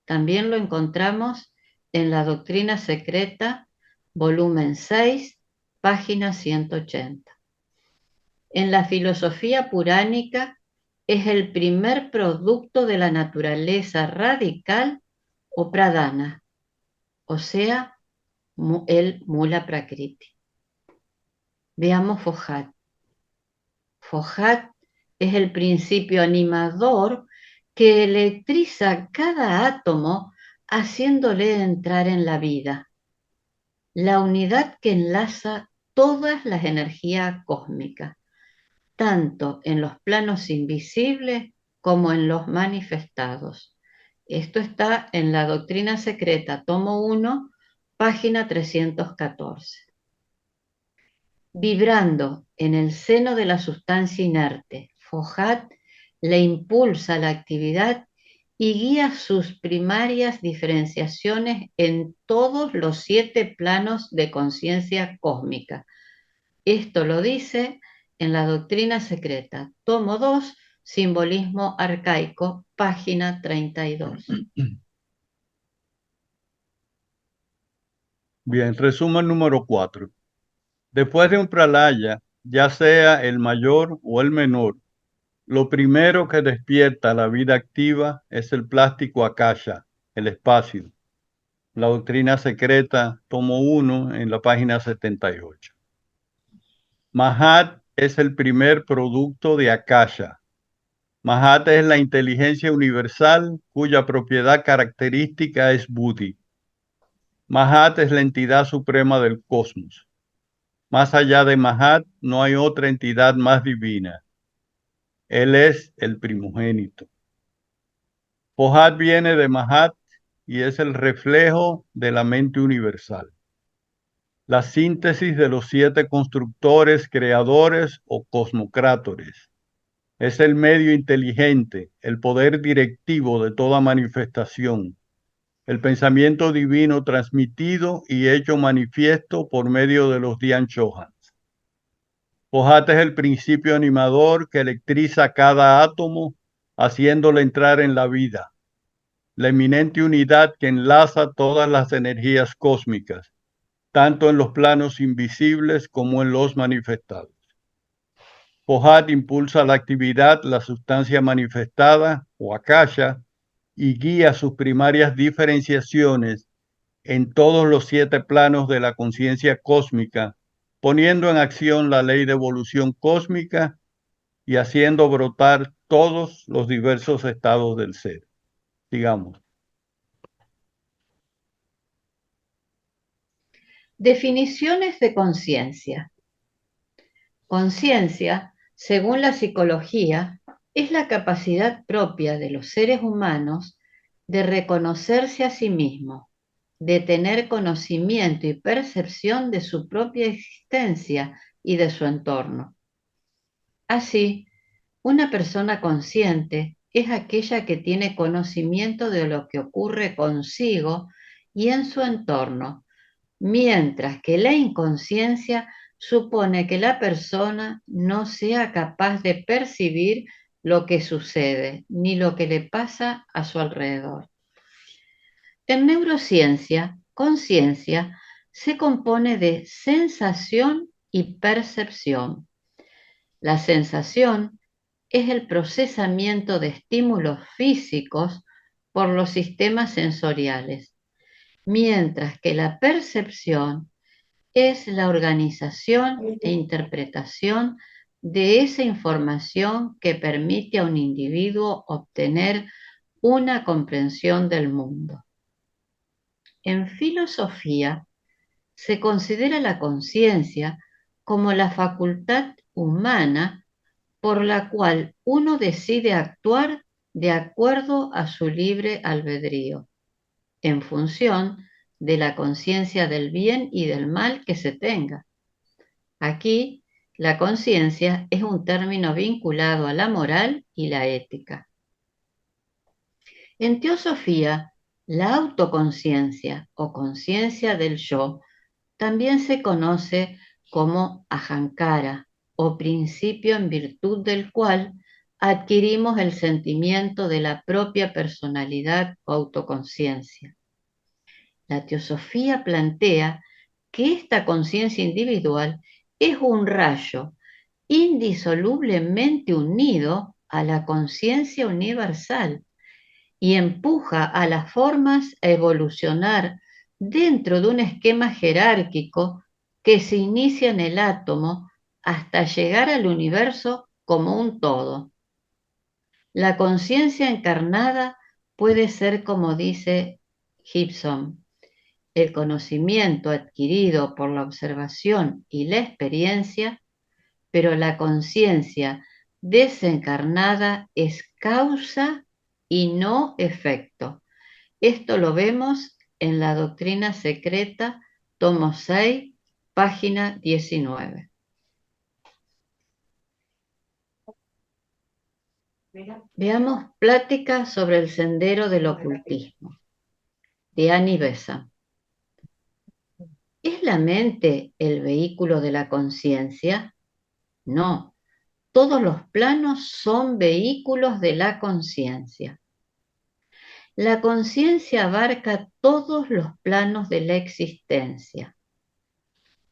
También lo encontramos en la Doctrina Secreta, volumen 6, página 180. En la filosofía puránica es el primer producto de la naturaleza radical o pradana, o sea, el Mula Prakriti. Veamos Fohat. Fohat es el principio animador que electriza cada átomo haciéndole entrar en la vida. La unidad que enlaza todas las energías cósmicas, tanto en los planos invisibles como en los manifestados. Esto está en la Doctrina Secreta, tomo 1, página 314. Vibrando en el seno de la sustancia inerte, Fojat le impulsa la actividad y guía sus primarias diferenciaciones en todos los 7 planos de conciencia cósmica. Esto lo dice en la Doctrina Secreta, tomo 2, Simbolismo Arcaico, página 32. Bien, resumen número 4. Después de un pralaya, ya sea el mayor o el menor, lo primero que despierta la vida activa es el plástico akasha, el espacio. La Doctrina Secreta, tomo 1, en la página 78. Mahat es el primer producto de akasha. Mahat es la inteligencia universal cuya propiedad característica es Buddhi. Mahat es la entidad suprema del cosmos. Más allá de Mahat no hay otra entidad más divina. Él es el primogénito. Fojat viene de Mahat y es el reflejo de la mente universal. La síntesis de los 7 constructores, creadores o cosmocrátores. Es el medio inteligente, el poder directivo de toda manifestación, el pensamiento divino transmitido y hecho manifiesto por medio de los Dhyan Chohans. Fojat es el principio animador que electriza cada átomo, haciéndole entrar en la vida, la eminente unidad que enlaza todas las energías cósmicas, tanto en los planos invisibles como en los manifestados. Fojat impulsa la actividad, la sustancia manifestada, o akasha, y guía sus primarias diferenciaciones en todos los 7 planos de la conciencia cósmica, poniendo en acción la ley de evolución cósmica y haciendo brotar todos los diversos estados del ser. Digamos. Definiciones de conciencia. Conciencia, según la psicología, es la capacidad propia de los seres humanos de reconocerse a sí mismos, de tener conocimiento y percepción de su propia existencia y de su entorno. Así, una persona consciente es aquella que tiene conocimiento de lo que ocurre consigo y en su entorno, mientras que la inconsciencia supone que la persona no sea capaz de percibir lo que sucede ni lo que le pasa a su alrededor. En neurociencia, conciencia se compone de sensación y percepción. La sensación es el procesamiento de estímulos físicos por los sistemas sensoriales, mientras que la percepción es la organización e interpretación de esa información que permite a un individuo obtener una comprensión del mundo. En filosofía, se considera la conciencia como la facultad humana por la cual uno decide actuar de acuerdo a su libre albedrío, en función de la conciencia del bien y del mal que se tenga. Aquí, la conciencia es un término vinculado a la moral y la ética. En teosofía, la autoconciencia o conciencia del yo también se conoce como ahankara o principio en virtud del cual adquirimos el sentimiento de la propia personalidad o autoconciencia. La teosofía plantea que esta conciencia individual es un rayo indisolublemente unido a la conciencia universal y empuja a las formas a evolucionar dentro de un esquema jerárquico que se inicia en el átomo hasta llegar al universo como un todo. La conciencia encarnada puede ser, como dice Gibson, el conocimiento adquirido por la observación y la experiencia, pero la conciencia desencarnada es causa y no efecto. Esto lo vemos en la Doctrina Secreta, tomo 6, página 19. Veamos Plática sobre el sendero del ocultismo, de Annie Besant. ¿Es la mente el vehículo de la conciencia? No, todos los planos son vehículos de la conciencia. La conciencia abarca todos los planos de la existencia.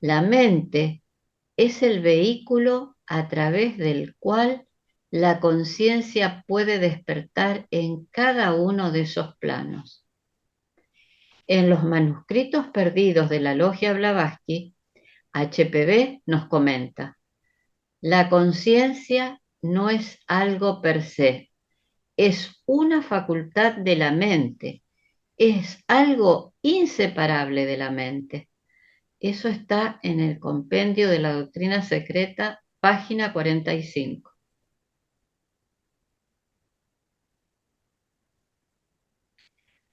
La mente es el vehículo a través del cual la conciencia puede despertar en cada uno de esos planos. En los manuscritos perdidos de la Logia Blavatsky, HPB nos comenta: la conciencia no es algo per se, es una facultad de la mente, es algo inseparable de la mente. Eso está en el compendio de la Doctrina Secreta, página 45.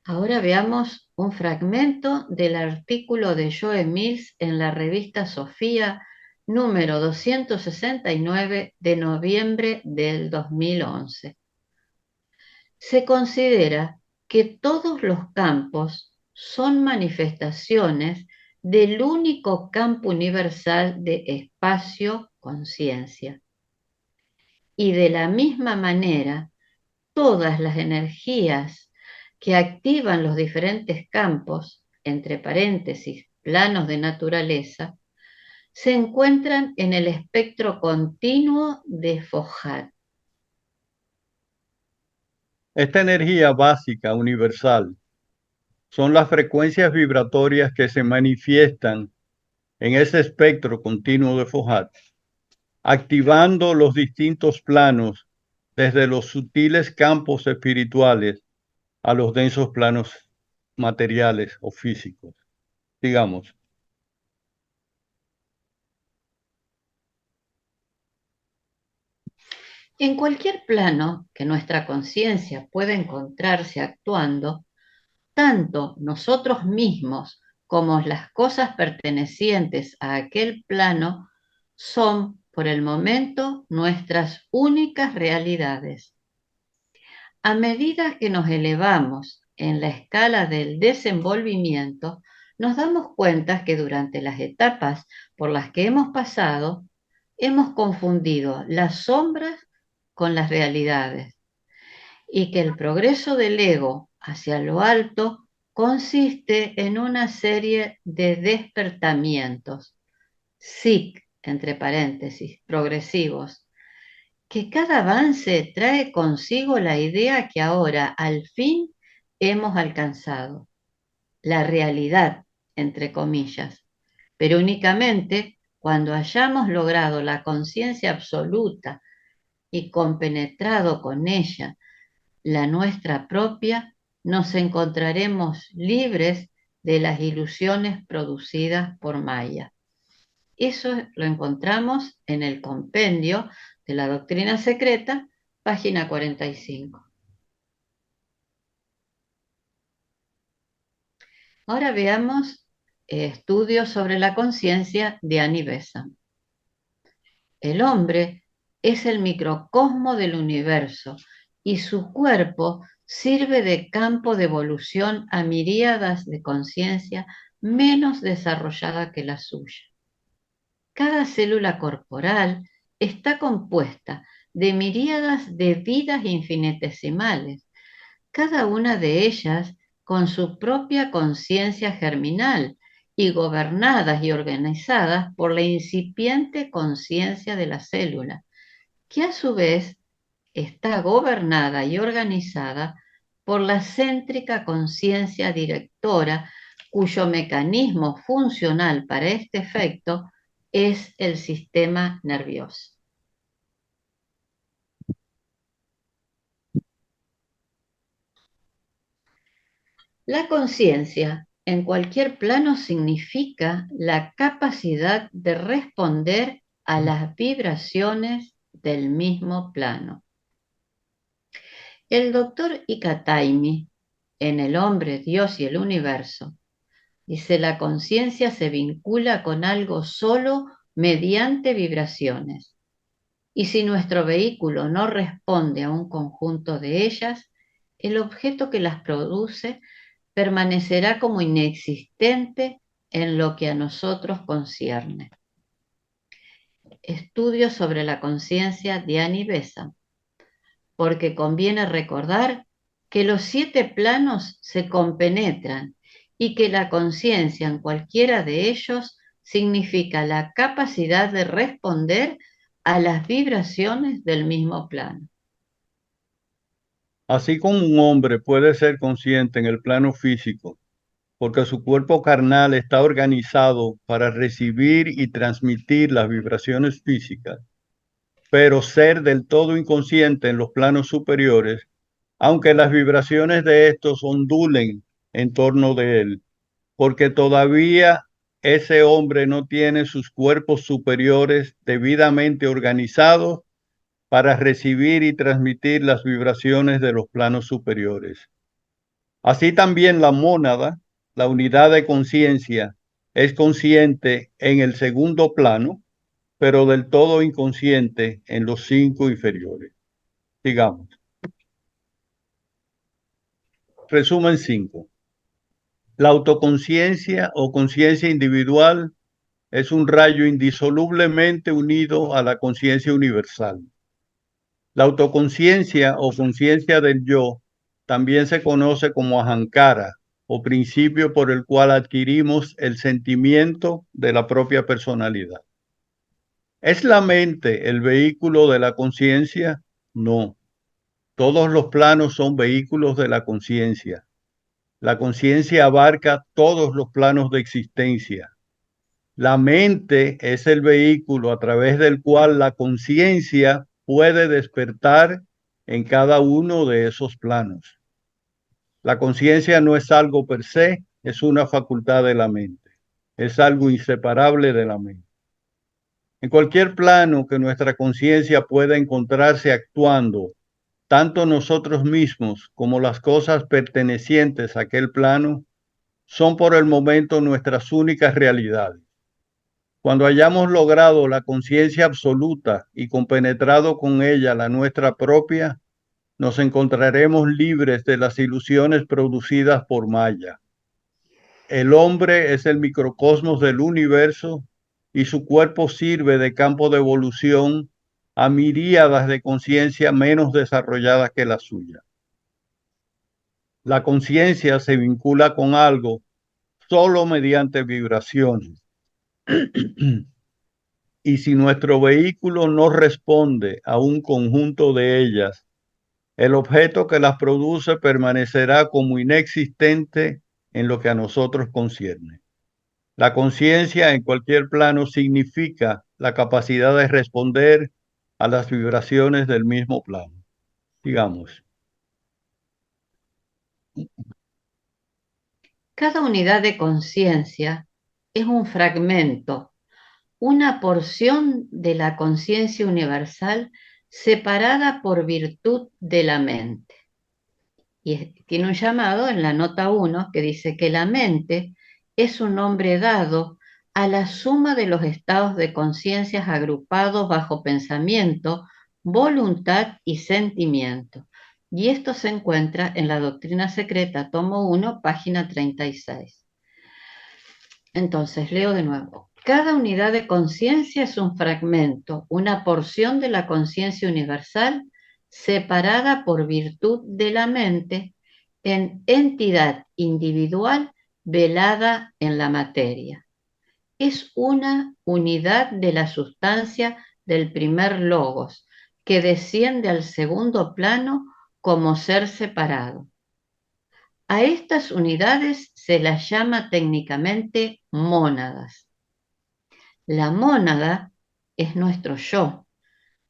Ahora veamos un fragmento del artículo de Joe Mills en la revista Sofía, número 269 de noviembre del 2011. Se considera que todos los campos son manifestaciones del único campo universal de espacio-conciencia. Y de la misma manera, todas las energías que activan los diferentes campos, entre paréntesis, planos de naturaleza, se encuentran en el espectro continuo de Foucault. Esta energía básica, universal, son las frecuencias vibratorias que se manifiestan en ese espectro continuo de Foucault, activando los distintos planos desde los sutiles campos espirituales a los densos planos materiales o físicos. Digamos, En cualquier plano que nuestra conciencia pueda encontrarse actuando, tanto nosotros mismos como las cosas pertenecientes a aquel plano son, por el momento, nuestras únicas realidades. A medida que nos elevamos en la escala del desenvolvimiento, nos damos cuenta que durante las etapas por las que hemos pasado, hemos confundido las sombras con las realidades, y que el progreso del ego hacia lo alto consiste en una serie de despertamientos, SIC, entre paréntesis, progresivos, que cada avance trae consigo la idea que ahora al fin hemos alcanzado, la realidad, entre comillas, pero únicamente cuando hayamos logrado la conciencia absoluta y compenetrado con ella la nuestra propia, nos encontraremos libres de las ilusiones producidas por Maya. Eso lo encontramos en el compendio de la Doctrina Secreta, página 45. Ahora veamos estudios sobre la conciencia de Annie Besant. El hombre es el microcosmo del universo y su cuerpo sirve de campo de evolución a miríadas de conciencia menos desarrollada que la suya. Cada célula corporal está compuesta de miríadas de vidas infinitesimales, cada una de ellas con su propia conciencia germinal y gobernadas y organizadas por la incipiente conciencia de la célula, que a su vez está gobernada y organizada por la céntrica conciencia directora, cuyo mecanismo funcional para este efecto es el sistema nervioso. La conciencia en cualquier plano significa la capacidad de responder a las vibraciones del mismo plano. El doctor Ikataimi, en El hombre, Dios y el universo, dice: la conciencia se vincula con algo solo mediante vibraciones. Y si nuestro vehículo no responde a un conjunto de ellas, el objeto que las produce permanecerá como inexistente en lo que a nosotros concierne. Estudio sobre la conciencia de Annie Besant, porque conviene recordar que los 7 planos se compenetran y que la conciencia en cualquiera de ellos significa la capacidad de responder a las vibraciones del mismo plano. Así como un hombre puede ser consciente en el plano físico, porque su cuerpo carnal está organizado para recibir y transmitir las vibraciones físicas, pero ser del todo inconsciente en los planos superiores, aunque las vibraciones de estos ondulen en torno de él, porque todavía ese hombre no tiene sus cuerpos superiores debidamente organizados para recibir y transmitir las vibraciones de los planos superiores. Así también la mónada, la unidad de conciencia, es consciente en el segundo plano, pero del todo inconsciente en los 5 inferiores. Digamos. Resumen 5. La autoconciencia o conciencia individual es un rayo indisolublemente unido a la conciencia universal. La autoconciencia o conciencia del yo también se conoce como ahankara, o principio por el cual adquirimos el sentimiento de la propia personalidad. ¿Es la mente el vehículo de la conciencia? No. Todos los planos son vehículos de la conciencia. La conciencia abarca todos los planos de existencia. La mente es el vehículo a través del cual la conciencia puede despertar en cada uno de esos planos. La conciencia no es algo per se, es una facultad de la mente. Es algo inseparable de la mente. En cualquier plano que nuestra conciencia pueda encontrarse actuando, tanto nosotros mismos como las cosas pertenecientes a aquel plano, son por el momento nuestras únicas realidades. Cuando hayamos logrado la conciencia absoluta y compenetrado con ella la nuestra propia, nos encontraremos libres de las ilusiones producidas por Maya. El hombre es el microcosmos del universo y su cuerpo sirve de campo de evolución a miríadas de conciencia menos desarrolladas que la suya. La conciencia se vincula con algo solo mediante vibraciones. Y si nuestro vehículo no responde a un conjunto de ellas, el objeto que las produce permanecerá como inexistente en lo que a nosotros concierne. La conciencia en cualquier plano significa la capacidad de responder a las vibraciones del mismo plano. Digamos. Cada unidad de conciencia es un fragmento, una porción de la conciencia universal separada por virtud de la mente. Y tiene un llamado en la nota 1 que dice que la mente es un nombre dado a la suma de los estados de conciencias agrupados bajo pensamiento, voluntad y sentimiento. Y esto se encuentra en la Doctrina Secreta, tomo 1, página 36. Entonces, leo de nuevo. Cada unidad de conciencia es un fragmento, una porción de la conciencia universal separada por virtud de la mente en entidad individual velada en la materia. Es una unidad de la sustancia del primer logos que desciende al segundo plano como ser separado. A estas unidades se las llama técnicamente mónadas. La mónada es nuestro yo,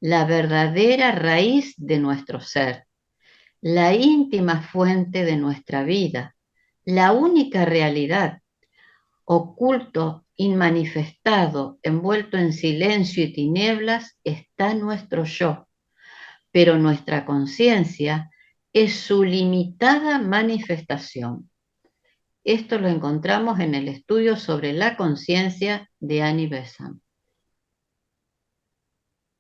la verdadera raíz de nuestro ser, la íntima fuente de nuestra vida, La única realidad, oculto, inmanifestado, envuelto en silencio y tinieblas, está nuestro yo, pero nuestra conciencia es su limitada manifestación. Esto lo encontramos en el estudio sobre la conciencia de Annie Besant.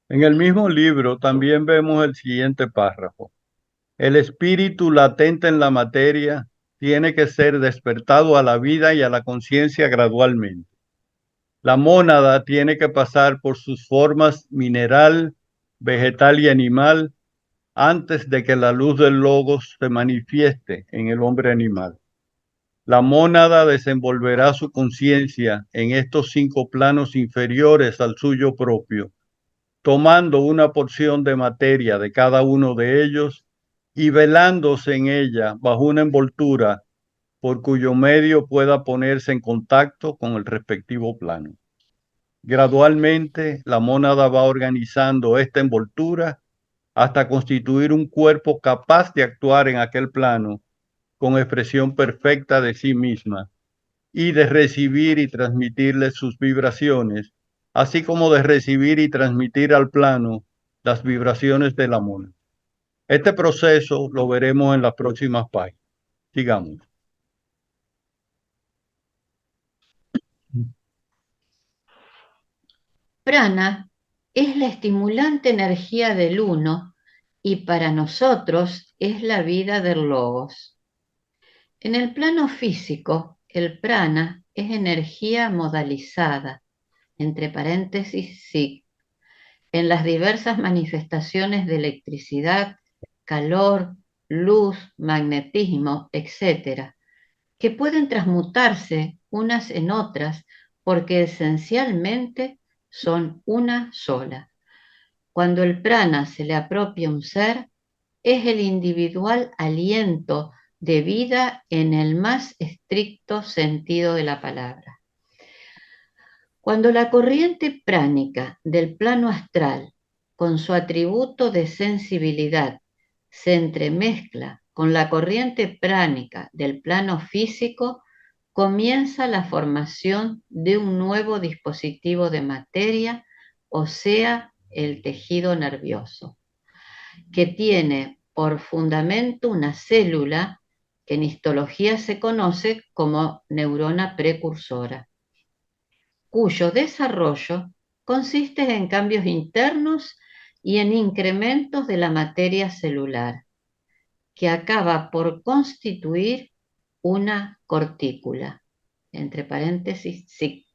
En el mismo libro también vemos el siguiente párrafo. El espíritu latente en la materia tiene que ser despertado a la vida y a la conciencia gradualmente. La mónada tiene que pasar por sus formas mineral, vegetal y animal antes de que la luz del logos se manifieste en el hombre animal. La mónada desenvolverá su conciencia en estos 5 planos inferiores al suyo propio, tomando una porción de materia de cada uno de ellos y velándose en ella bajo una envoltura por cuyo medio pueda ponerse en contacto con el respectivo plano. Gradualmente, la mónada va organizando esta envoltura hasta constituir un cuerpo capaz de actuar en aquel plano con expresión perfecta de sí misma y de recibir y transmitirle sus vibraciones, así como de recibir y transmitir al plano las vibraciones de la mónada. Este proceso lo veremos en las próximas páginas. Sigamos. Prana es la estimulante energía del uno y para nosotros es la vida del logos. En el plano físico, el prana es energía modalizada, entre paréntesis SIG, en las diversas manifestaciones de electricidad, calor, luz, magnetismo, etc., que pueden transmutarse unas en otras porque esencialmente son una sola. Cuando el prana se le apropia a un ser, es el individual aliento de vida en el más estricto sentido de la palabra. Cuando la corriente pránica del plano astral, con su atributo de sensibilidad, se entremezcla con la corriente pránica del plano físico, comienza la formación de un nuevo dispositivo de materia, o sea, el tejido nervioso, que tiene por fundamento una célula que en histología se conoce como neurona precursora, cuyo desarrollo consiste en cambios internos y en incrementos de la materia celular, que acaba por constituir una cortícula, entre paréntesis, sí,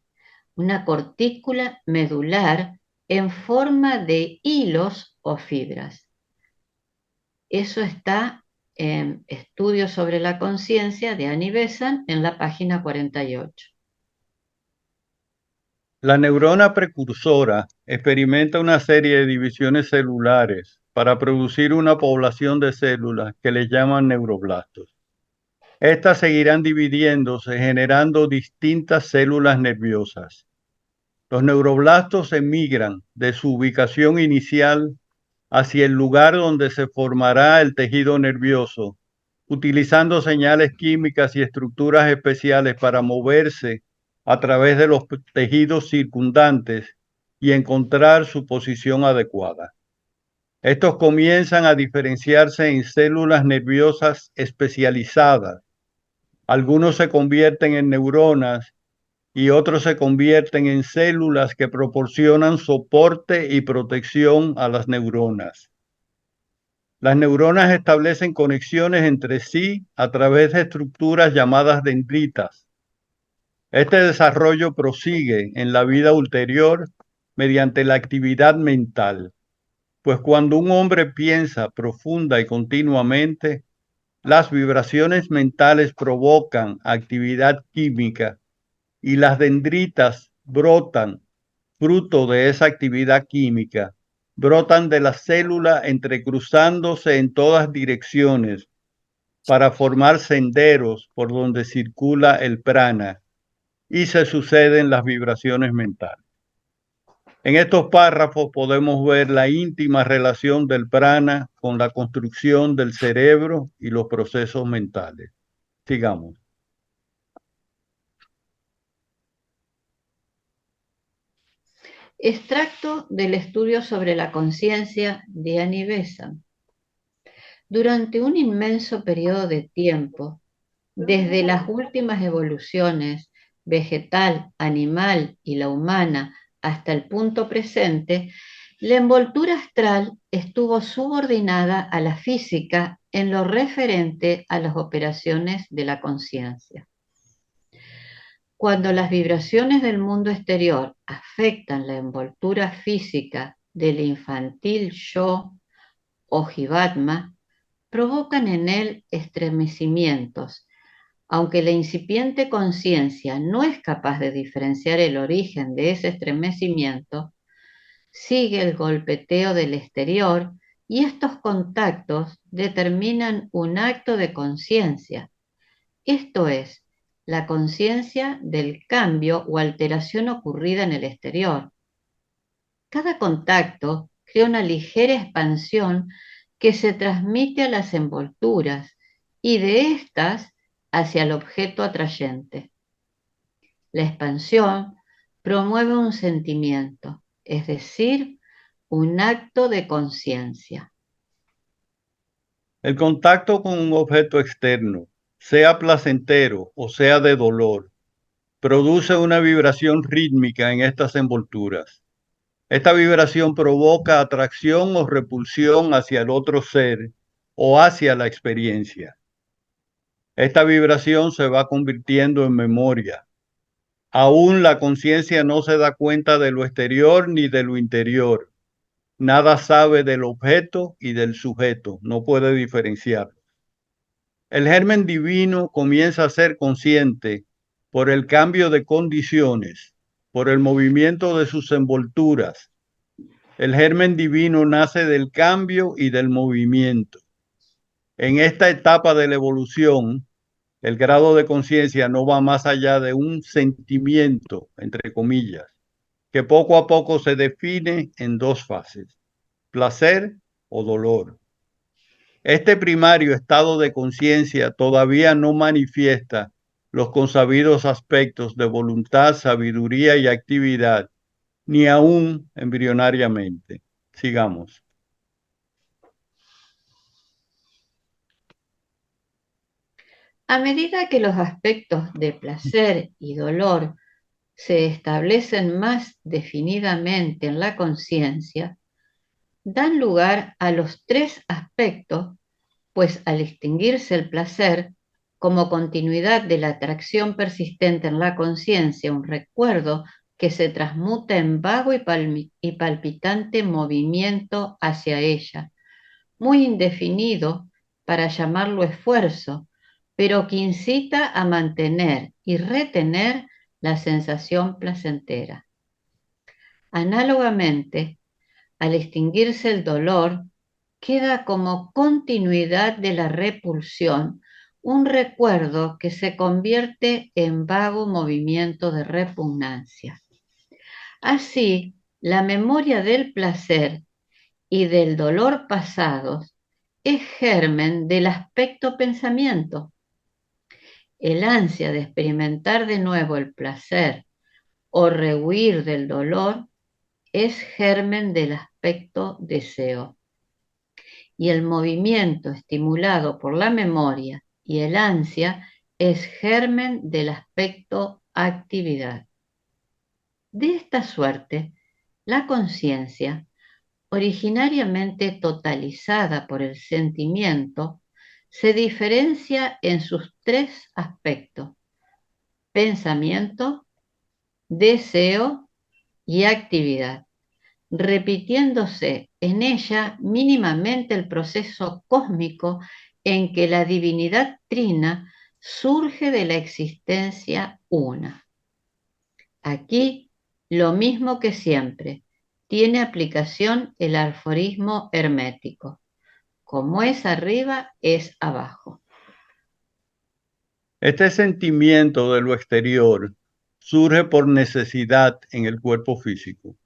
una cortícula medular en forma de hilos o fibras. Eso está en Estudios sobre la conciencia de Annie Besant en la página 48. La neurona precursora experimenta una serie de divisiones celulares para producir una población de células que les llaman neuroblastos. Estas seguirán dividiéndose, generando distintas células nerviosas. Los neuroblastos emigran de su ubicación inicial hacia el lugar donde se formará el tejido nervioso, utilizando señales químicas y estructuras especiales para moverse a través de los tejidos circundantes y encontrar su posición adecuada. Estos comienzan a diferenciarse en células nerviosas especializadas. Algunos se convierten en neuronas y otros se convierten en células que proporcionan soporte y protección a las neuronas. Las neuronas establecen conexiones entre sí a través de estructuras llamadas dendritas. Este desarrollo prosigue en la vida ulterior mediante la actividad mental, pues cuando un hombre piensa profunda y continuamente, las vibraciones mentales provocan actividad química y las dendritas brotan fruto de esa actividad química, brotan de la célula entrecruzándose en todas direcciones para formar senderos por donde circula el prana y se suceden las vibraciones mentales. En estos párrafos podemos ver la íntima relación del prana con la construcción del cerebro y los procesos mentales. Sigamos. Extracto del estudio sobre la conciencia de Annie Besant. Durante un inmenso periodo de tiempo, desde las últimas evoluciones vegetal, animal y la humana hasta el punto presente, la envoltura astral estuvo subordinada a la física en lo referente a las operaciones de la conciencia. Cuando las vibraciones del mundo exterior afectan la envoltura física del infantil yo o Jivatma, provocan en él estremecimientos. Aunque la incipiente conciencia no es capaz de diferenciar el origen de ese estremecimiento, sigue el golpeteo del exterior y estos contactos determinan un acto de conciencia, esto es, la conciencia del cambio o alteración ocurrida en el exterior. Cada contacto crea una ligera expansión que se transmite a las envolturas y de estas hacia el objeto atrayente. La expansión promueve un sentimiento, es decir, un acto de conciencia. El contacto con un objeto externo, sea placentero o sea de dolor, produce una vibración rítmica en estas envolturas. Esta vibración provoca atracción o repulsión hacia el otro ser o hacia la experiencia. Esta vibración se va convirtiendo en memoria. Aún la conciencia no se da cuenta de lo exterior ni de lo interior. Nada sabe del objeto y del sujeto, no puede diferenciarlo. El germen divino comienza a ser consciente por el cambio de condiciones, por el movimiento de sus envolturas. El germen divino nace del cambio y del movimiento. En esta etapa de la evolución, el grado de conciencia no va más allá de un sentimiento, entre comillas, que poco a poco se define en dos fases, placer o dolor. Este primario estado de conciencia todavía no manifiesta los consabidos aspectos de voluntad, sabiduría y actividad, ni aún embrionariamente. Sigamos. A medida que los aspectos de placer y dolor se establecen más definidamente en la conciencia, dan lugar a los tres aspectos, pues al extinguirse el placer, como continuidad de la atracción persistente en la conciencia, un recuerdo que se transmuta en vago y palpitante movimiento hacia ella, muy indefinido para llamarlo esfuerzo, pero que incita a mantener y retener la sensación placentera. Análogamente, al extinguirse el dolor, queda como continuidad de la repulsión un recuerdo que se convierte en vago movimiento de repugnancia. Así, la memoria del placer y del dolor pasados es germen del aspecto pensamiento. El ansia de experimentar de nuevo el placer o rehuir del dolor es germen del aspecto deseo. Y el movimiento estimulado por la memoria y el ansia es germen del aspecto actividad. De esta suerte, la conciencia, originariamente totalizada por el sentimiento, se diferencia en sus tres aspectos: pensamiento, deseo y actividad, repitiéndose en ella mínimamente el proceso cósmico en que la divinidad trina surge de la existencia una. Aquí, lo mismo que siempre, tiene aplicación el aforismo hermético: como es arriba, es abajo. Este sentimiento de lo exterior surge por necesidad en el cuerpo físico.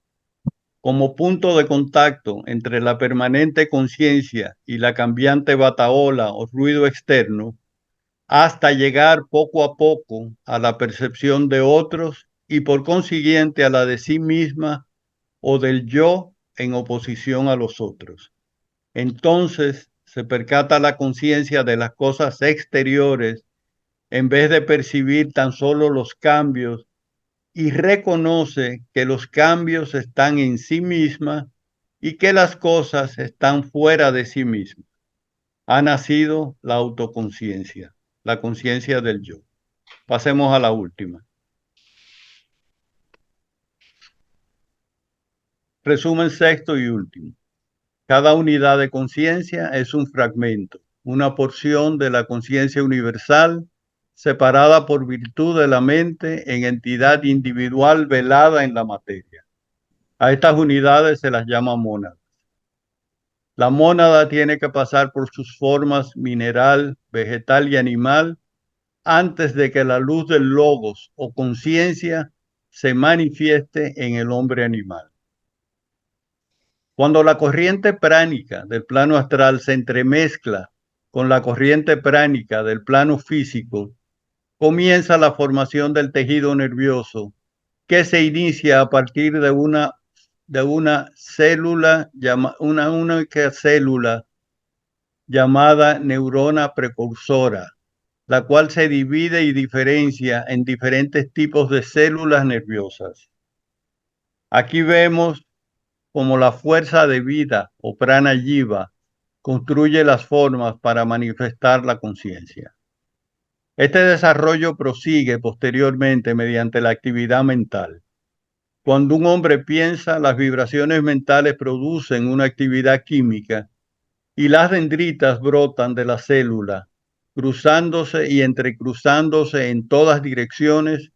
Como punto de contacto entre la permanente conciencia y la cambiante batahola o ruido externo, hasta llegar poco a poco a la percepción de otros y por consiguiente a la de sí misma o del yo en oposición a los otros. Entonces se percata la conciencia de las cosas exteriores en vez de percibir tan solo los cambios, y reconoce que los cambios están en sí misma y que las cosas están fuera de sí misma. Ha nacido la autoconciencia, la conciencia del yo. Pasemos a la última. Resumen sexto y último. Cada unidad de conciencia es un fragmento, una porción de la conciencia universal, separada por virtud de la mente en entidad individual velada en la materia. A estas unidades se las llama mónadas. La mónada tiene que pasar por sus formas mineral, vegetal y animal antes de que la luz del logos o conciencia se manifieste en el hombre animal. Cuando la corriente pránica del plano astral se entremezcla con la corriente pránica del plano físico, comienza la formación del tejido nervioso que se inicia a partir de una célula, una única célula llamada neurona precursora, la cual se divide y diferencia en diferentes tipos de células nerviosas. Aquí vemos cómo la fuerza de vida o prana jiva construye las formas para manifestar la conciencia. Este desarrollo prosigue posteriormente mediante la actividad mental. Cuando un hombre piensa, las vibraciones mentales producen una actividad química y las dendritas brotan de la célula, cruzándose y entrecruzándose en todas direcciones,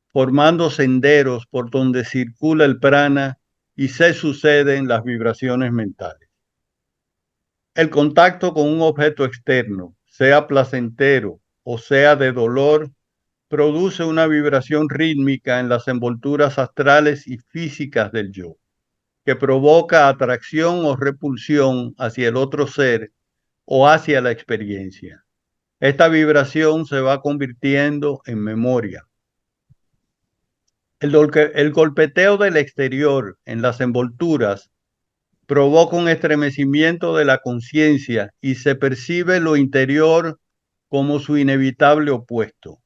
formando senderos por donde circula el prana y se suceden las vibraciones mentales. El contacto con un objeto externo, sea placentero o sea de dolor, produce una vibración rítmica en las envolturas astrales y físicas del yo, que provoca atracción o repulsión hacia el otro ser o hacia la experiencia. Esta vibración se va convirtiendo en memoria. El golpeteo del exterior en las envolturas provoca un estremecimiento de la conciencia y se percibe lo interior como su inevitable opuesto.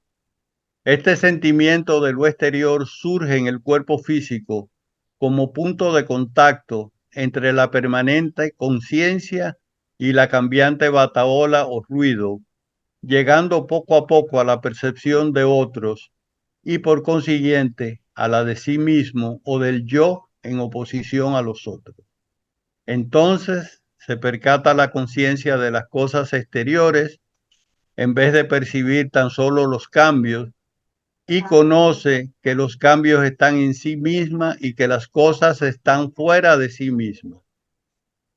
Este sentimiento de lo exterior surge en el cuerpo físico como punto de contacto entre la permanente conciencia y la cambiante batahola o ruido, llegando poco a poco a la percepción de otros y por consiguiente a la de sí mismo o del yo en oposición a los otros. Entonces se percata la conciencia de las cosas exteriores en vez de percibir tan solo los cambios, y conoce que los cambios están en sí misma y que las cosas están fuera de sí misma.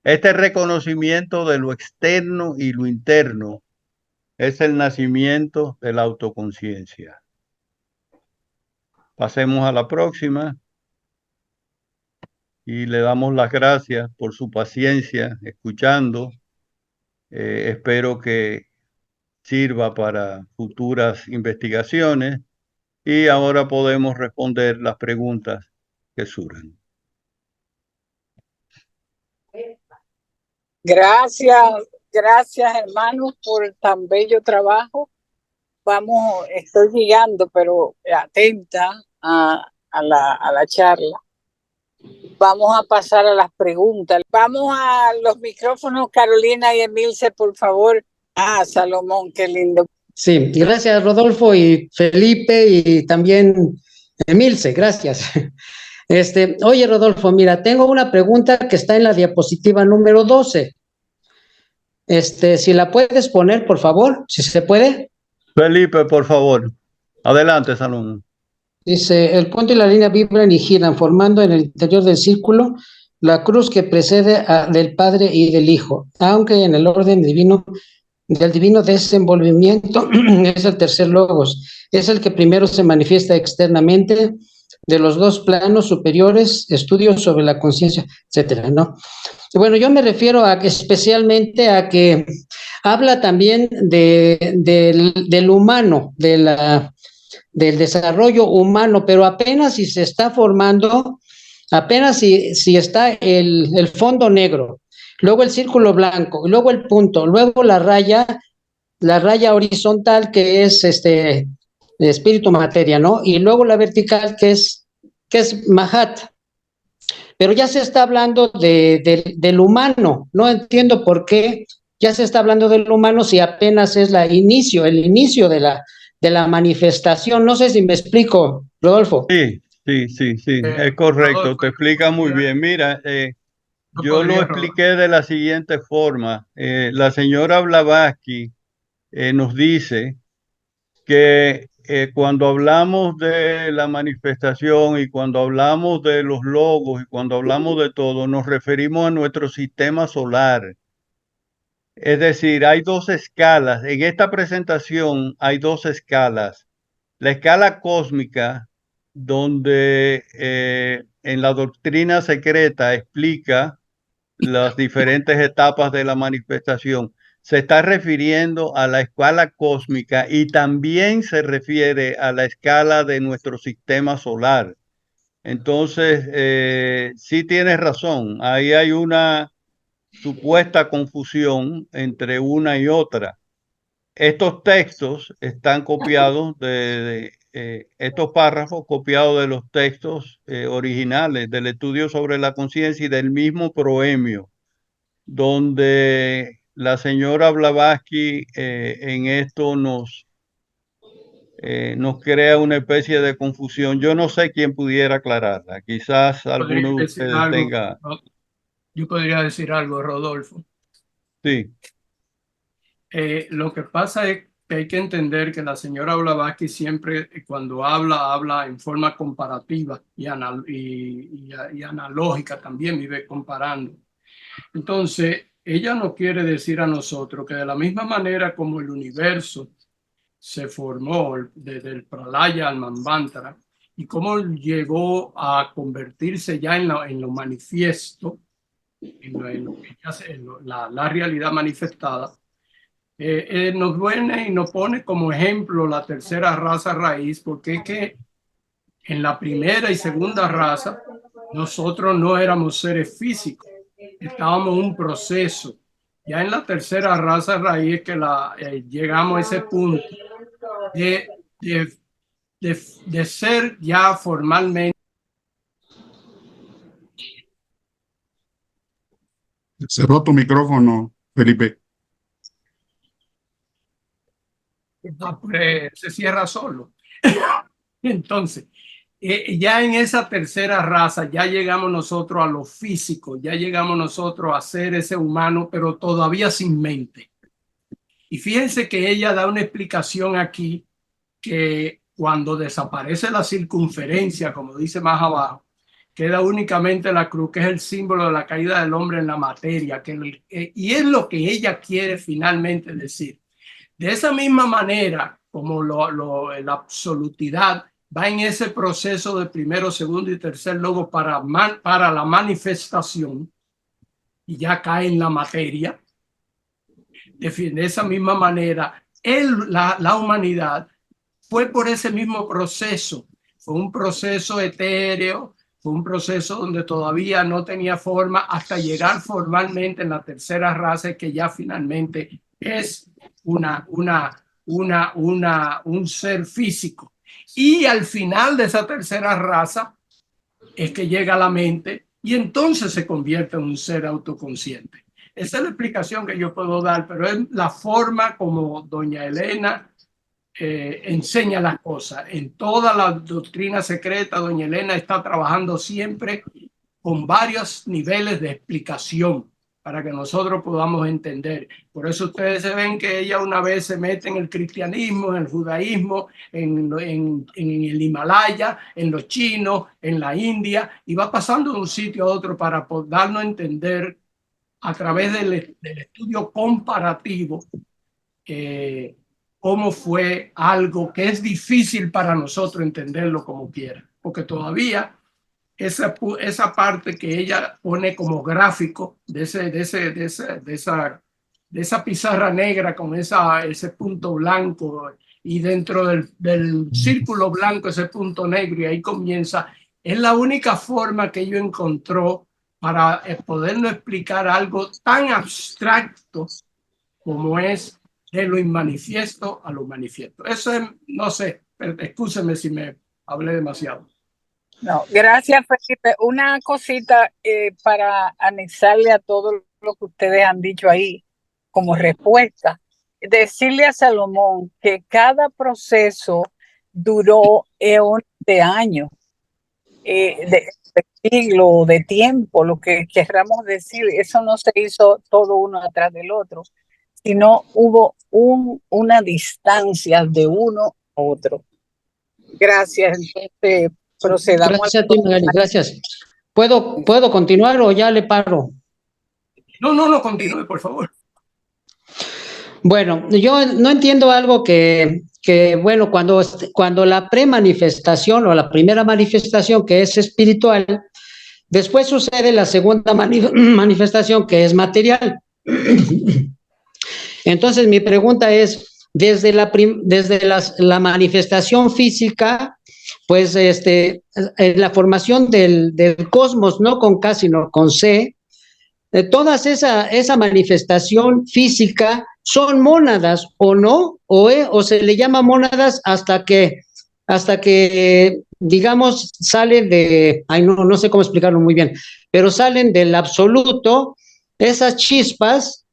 Este reconocimiento de lo externo y lo interno es el nacimiento de la autoconciencia. Pasemos a la próxima y le damos las gracias por su paciencia escuchando. Espero que sirva para futuras investigaciones y ahora podemos responder las preguntas que surjan. Gracias hermanos por tan bello trabajo. Estoy llegando, pero atenta a la charla. Vamos a pasar a las preguntas. Vamos a los micrófonos, Carolina y Emilce, por favor. Salomón, qué lindo. Sí, gracias Rodolfo y Felipe y también Emilce, gracias. Oye Rodolfo, mira, tengo una pregunta que está en la diapositiva número 12. Si la puedes poner, por favor, si se puede. Felipe, por favor. Adelante, Salomón. Dice, el punto y la línea vibran y giran, formando en el interior del círculo la cruz que precede del Padre y del Hijo, aunque en el orden del divino desenvolvimiento es el tercer logos, es el que primero se manifiesta externamente de los dos planos superiores, estudios sobre la conciencia, etcétera, ¿no? Bueno, yo me refiero especialmente a que habla también del humano, del desarrollo humano, pero apenas si se está formando Apenas si está el fondo negro, luego el círculo blanco, luego el punto, luego la raya horizontal que es espíritu materia, ¿no? Y luego la vertical que es Mahat. Pero ya se está hablando del humano. No entiendo por qué ya se está hablando del humano si apenas es el inicio de la manifestación. No sé si me explico, Rodolfo. Sí, es correcto, Rodolfo, te explica muy bien. Mira, yo lo expliqué de la siguiente forma. La señora Blavatsky nos dice que cuando hablamos de la manifestación y cuando hablamos de los logos y cuando hablamos de todo, nos referimos a nuestro sistema solar. Es decir, hay dos escalas. En esta presentación hay dos escalas. La escala cósmica, donde en la doctrina secreta explica las diferentes etapas de la manifestación, se está refiriendo a la escala cósmica y también se refiere a la escala de nuestro sistema solar. Entonces, sí tienes razón, ahí hay una supuesta confusión entre una y otra. Estos textos están copiados estos párrafos copiados de los textos originales del estudio sobre la conciencia y del mismo Proemio, donde la señora Blavatsky en esto nos crea una especie de confusión. Yo no sé quién pudiera aclararla. Quizás alguno de ustedes tenga. Yo podría decir algo, Rodolfo. Sí. Lo que pasa es que hay que entender que la señora Blavatsky siempre, cuando habla en forma comparativa y analógica, también vive comparando. Entonces, ella no quiere decir a nosotros que de la misma manera como el universo se formó desde el Pralaya al Manvantara y cómo llegó a convertirse ya en lo manifiesto, la realidad manifestada, nos viene y nos pone como ejemplo la tercera raza raíz, porque es que en la primera y segunda raza nosotros no éramos seres físicos, estábamos en un proceso. Ya en la tercera raza raíz es que llegamos a ese punto de ser ya formalmente. Cerró tu micrófono, Felipe. Se cierra solo. Entonces, ya en esa tercera raza, ya llegamos nosotros a lo físico, ya llegamos nosotros a ser ese humano, pero todavía sin mente. Y fíjense que ella da una explicación aquí que cuando desaparece la circunferencia, como dice más abajo, queda únicamente la cruz, que es el símbolo de la caída del hombre en la materia, y es lo que ella quiere finalmente decir. De esa misma manera, como la absolutidad va en ese proceso de primero, segundo y tercer logo para la manifestación, y ya cae en la materia, de esa misma manera, la humanidad fue por ese mismo proceso. Fue un proceso etéreo, fue un proceso donde todavía no tenía forma hasta llegar formalmente en la tercera raza, que ya finalmente es un ser físico. Y al final de esa tercera raza es que llega a la mente y entonces se convierte en un ser autoconsciente. Esa es la explicación que yo puedo dar, pero es la forma como doña Elena enseña las cosas. En toda la doctrina secreta, doña Elena está trabajando siempre con varios niveles de explicación para que nosotros podamos entender. Por eso ustedes se ven que ella una vez se mete en el cristianismo, en el judaísmo, en el Himalaya, en los chinos, en la India, y va pasando de un sitio a otro para darnos a entender a través del estudio comparativo cómo fue algo que es difícil para nosotros entenderlo como quiera, porque todavía esa parte que ella pone como gráfico de esa pizarra negra con ese punto blanco y dentro del círculo blanco ese punto negro, y ahí comienza Es la única forma que yo encontró para podernos explicar algo tan abstracto como es de lo inmanifiesto a lo manifiesto. Eso es, no sé, excúseme si me hablé demasiado. No, gracias, Felipe. Una cosita para anexarle a todo lo que ustedes han dicho ahí como respuesta. Decirle a Salomón que cada proceso duró eones de años, de siglo, de tiempo, lo que querramos decir. Eso no se hizo todo uno atrás del otro, sino hubo una distancia de uno a otro. Gracias. Entonces, procedamos. Gracias a ti, Magali, gracias. ¿Puedo continuar o ya le paro? No, continúe, por favor. Bueno, yo no entiendo algo que bueno, cuando la premanifestación o la primera manifestación que es espiritual, después sucede la segunda manifestación que es material. Entonces, mi pregunta es, desde la manifestación física, pues la formación del cosmos, no con K, sino con C, toda esa manifestación física son mónadas o no, o se le llama mónadas hasta que digamos salen no sé cómo explicarlo muy bien, pero salen del absoluto esas chispas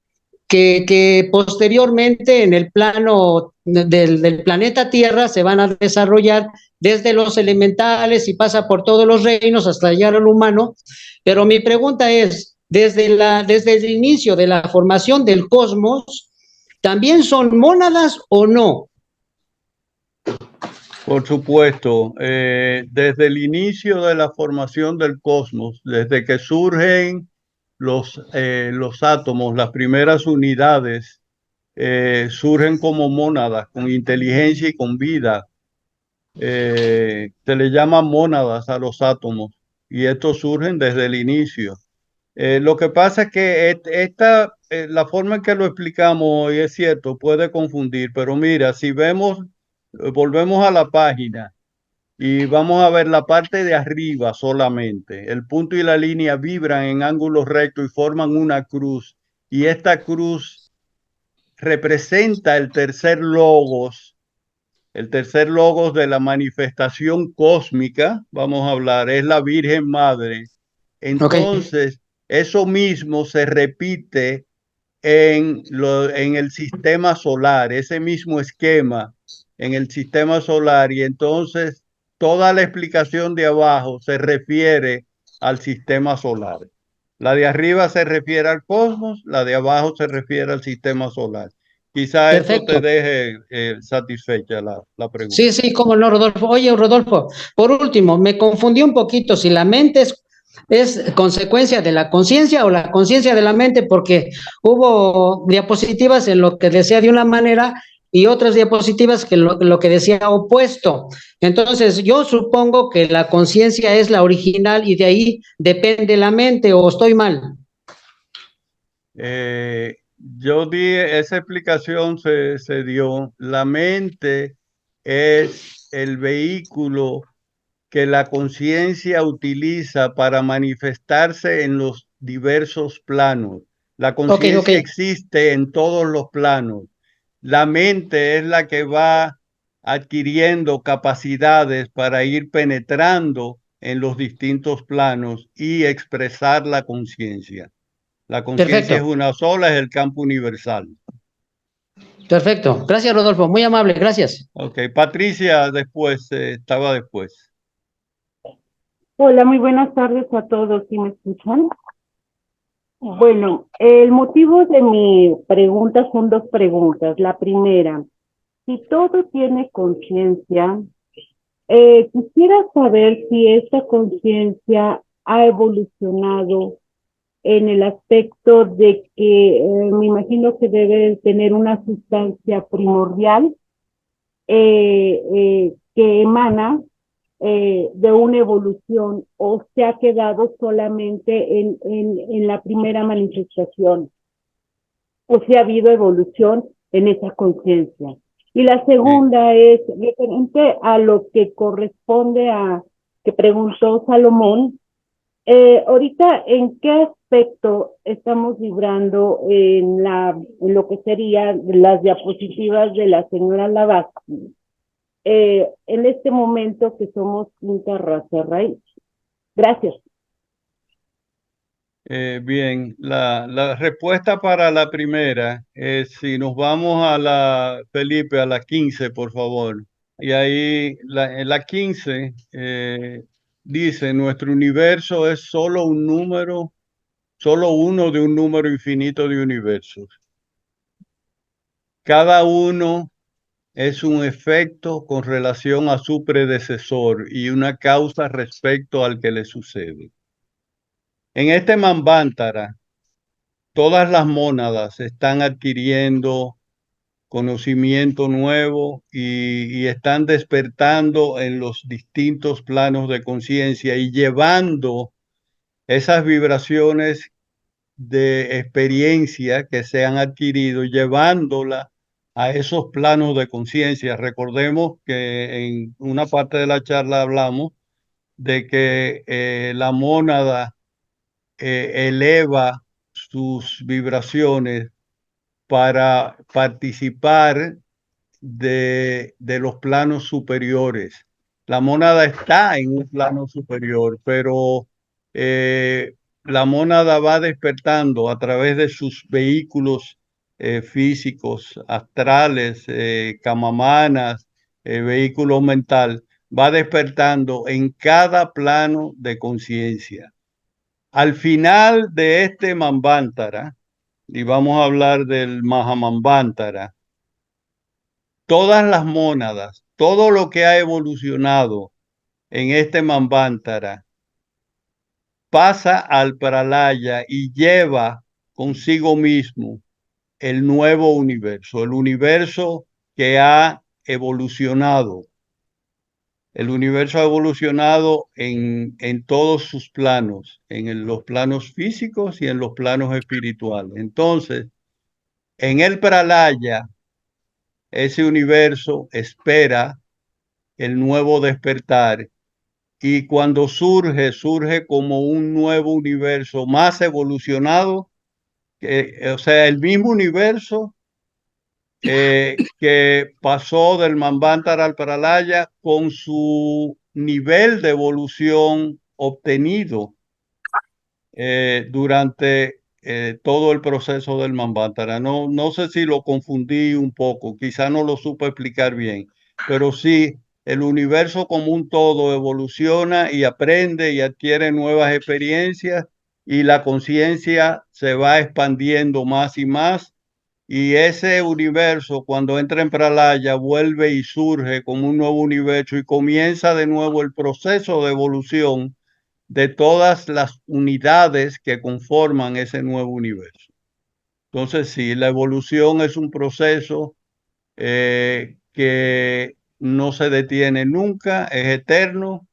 que posteriormente en el plano del planeta Tierra se van a desarrollar desde los elementales y pasa por todos los reinos hasta llegar al humano. Pero mi pregunta es, desde el inicio de la formación del cosmos, ¿también son mónadas o no? Por supuesto, desde el inicio de la formación del cosmos, desde que surgen los átomos, las primeras unidades, surgen como mónadas, con inteligencia y con vida. Se le llama mónadas a los átomos y estos surgen desde el inicio. Lo que pasa es que la forma en que lo explicamos hoy es cierto, puede confundir, pero mira, si vemos, volvemos a la página y vamos a ver la parte de arriba solamente. El punto y la línea vibran en ángulos rectos y forman una cruz. Y esta cruz representa el tercer logos de la manifestación cósmica, vamos a hablar, es la Virgen Madre. Entonces, eso mismo se repite en el sistema solar, ese mismo esquema en el sistema solar, y entonces toda la explicación de abajo se refiere al sistema solar. La de arriba se refiere al cosmos, la de abajo se refiere al sistema solar. Quizá eso te deje satisfecha la pregunta. Sí, cómo no, Rodolfo. Oye, Rodolfo, por último, me confundí un poquito si la mente es consecuencia de la conciencia o la conciencia de la mente, porque hubo diapositivas en lo que decía de una manera y otras diapositivas que lo que decía opuesto. Entonces, yo supongo que la conciencia es la original y de ahí depende la mente, ¿o estoy mal? Yo di esa explicación, se dio. La mente es el vehículo que la conciencia utiliza para manifestarse en los diversos planos. La conciencia existe en todos los planos. La mente es la que va adquiriendo capacidades para ir penetrando en los distintos planos y expresar la conciencia. La conciencia es una sola, es el campo universal. Perfecto. Gracias, Rodolfo. Muy amable. Gracias. Ok, Patricia estaba después. Hola, muy buenas tardes a todos. ¿Sí me escuchan? Bueno, el motivo de mi pregunta son dos preguntas. La primera, si todo tiene conciencia, quisiera saber si esta conciencia ha evolucionado en el aspecto de que me imagino que debe tener una sustancia primordial que emana de una evolución, o se ha quedado solamente en la primera manifestación, o si ha habido evolución en esa conciencia. Y la segunda es referente a lo que corresponde a que preguntó Salomón. Ahorita, ¿en qué aspecto estamos vibrando en lo que serían las diapositivas de la señora Blavatsky? En este momento que somos quinta raza raíz. Gracias. Bien, la respuesta para la primera es si nos vamos a Felipe, a la 15, por favor. Y ahí, en la 15 dice, nuestro universo es solo un número, solo uno de un número infinito de universos. Cada uno es un efecto con relación a su predecesor y una causa respecto al que le sucede. En este Manvantara, todas las mónadas están adquiriendo conocimiento nuevo y están despertando en los distintos planos de conciencia y llevando esas vibraciones de experiencia que se han adquirido, llevándola a esos planos de conciencia. Recordemos que en una parte de la charla hablamos de que la mónada eleva sus vibraciones para participar de los planos superiores. La mónada está en un plano superior, pero la mónada va despertando a través de sus vehículos físicos, astrales, camamanas, vehículo mental, va despertando en cada plano de conciencia. Al final de este Manvantara, y vamos a hablar del Mahamambantara, todas las mónadas, todo lo que ha evolucionado en este Manvantara, pasa al Pralaya y lleva consigo mismo el nuevo universo, el universo que ha evolucionado. El universo ha evolucionado en todos sus planos, los planos físicos y en los planos espirituales. Entonces, en el Pralaya, ese universo espera el nuevo despertar y cuando surge como un nuevo universo más evolucionado, o sea, el mismo universo que pasó del Manvantara al Pralaya con su nivel de evolución obtenido durante todo el proceso del Manvantara. No sé si lo confundí un poco, quizá no lo supe explicar bien, pero sí, el universo como un todo evoluciona y aprende y adquiere nuevas experiencias y la conciencia se va expandiendo más y más. Y ese universo, cuando entra en Pralaya, vuelve y surge como un nuevo universo y comienza de nuevo el proceso de evolución de todas las unidades que conforman ese nuevo universo. Entonces, sí, la evolución es un proceso que no se detiene nunca, es eterno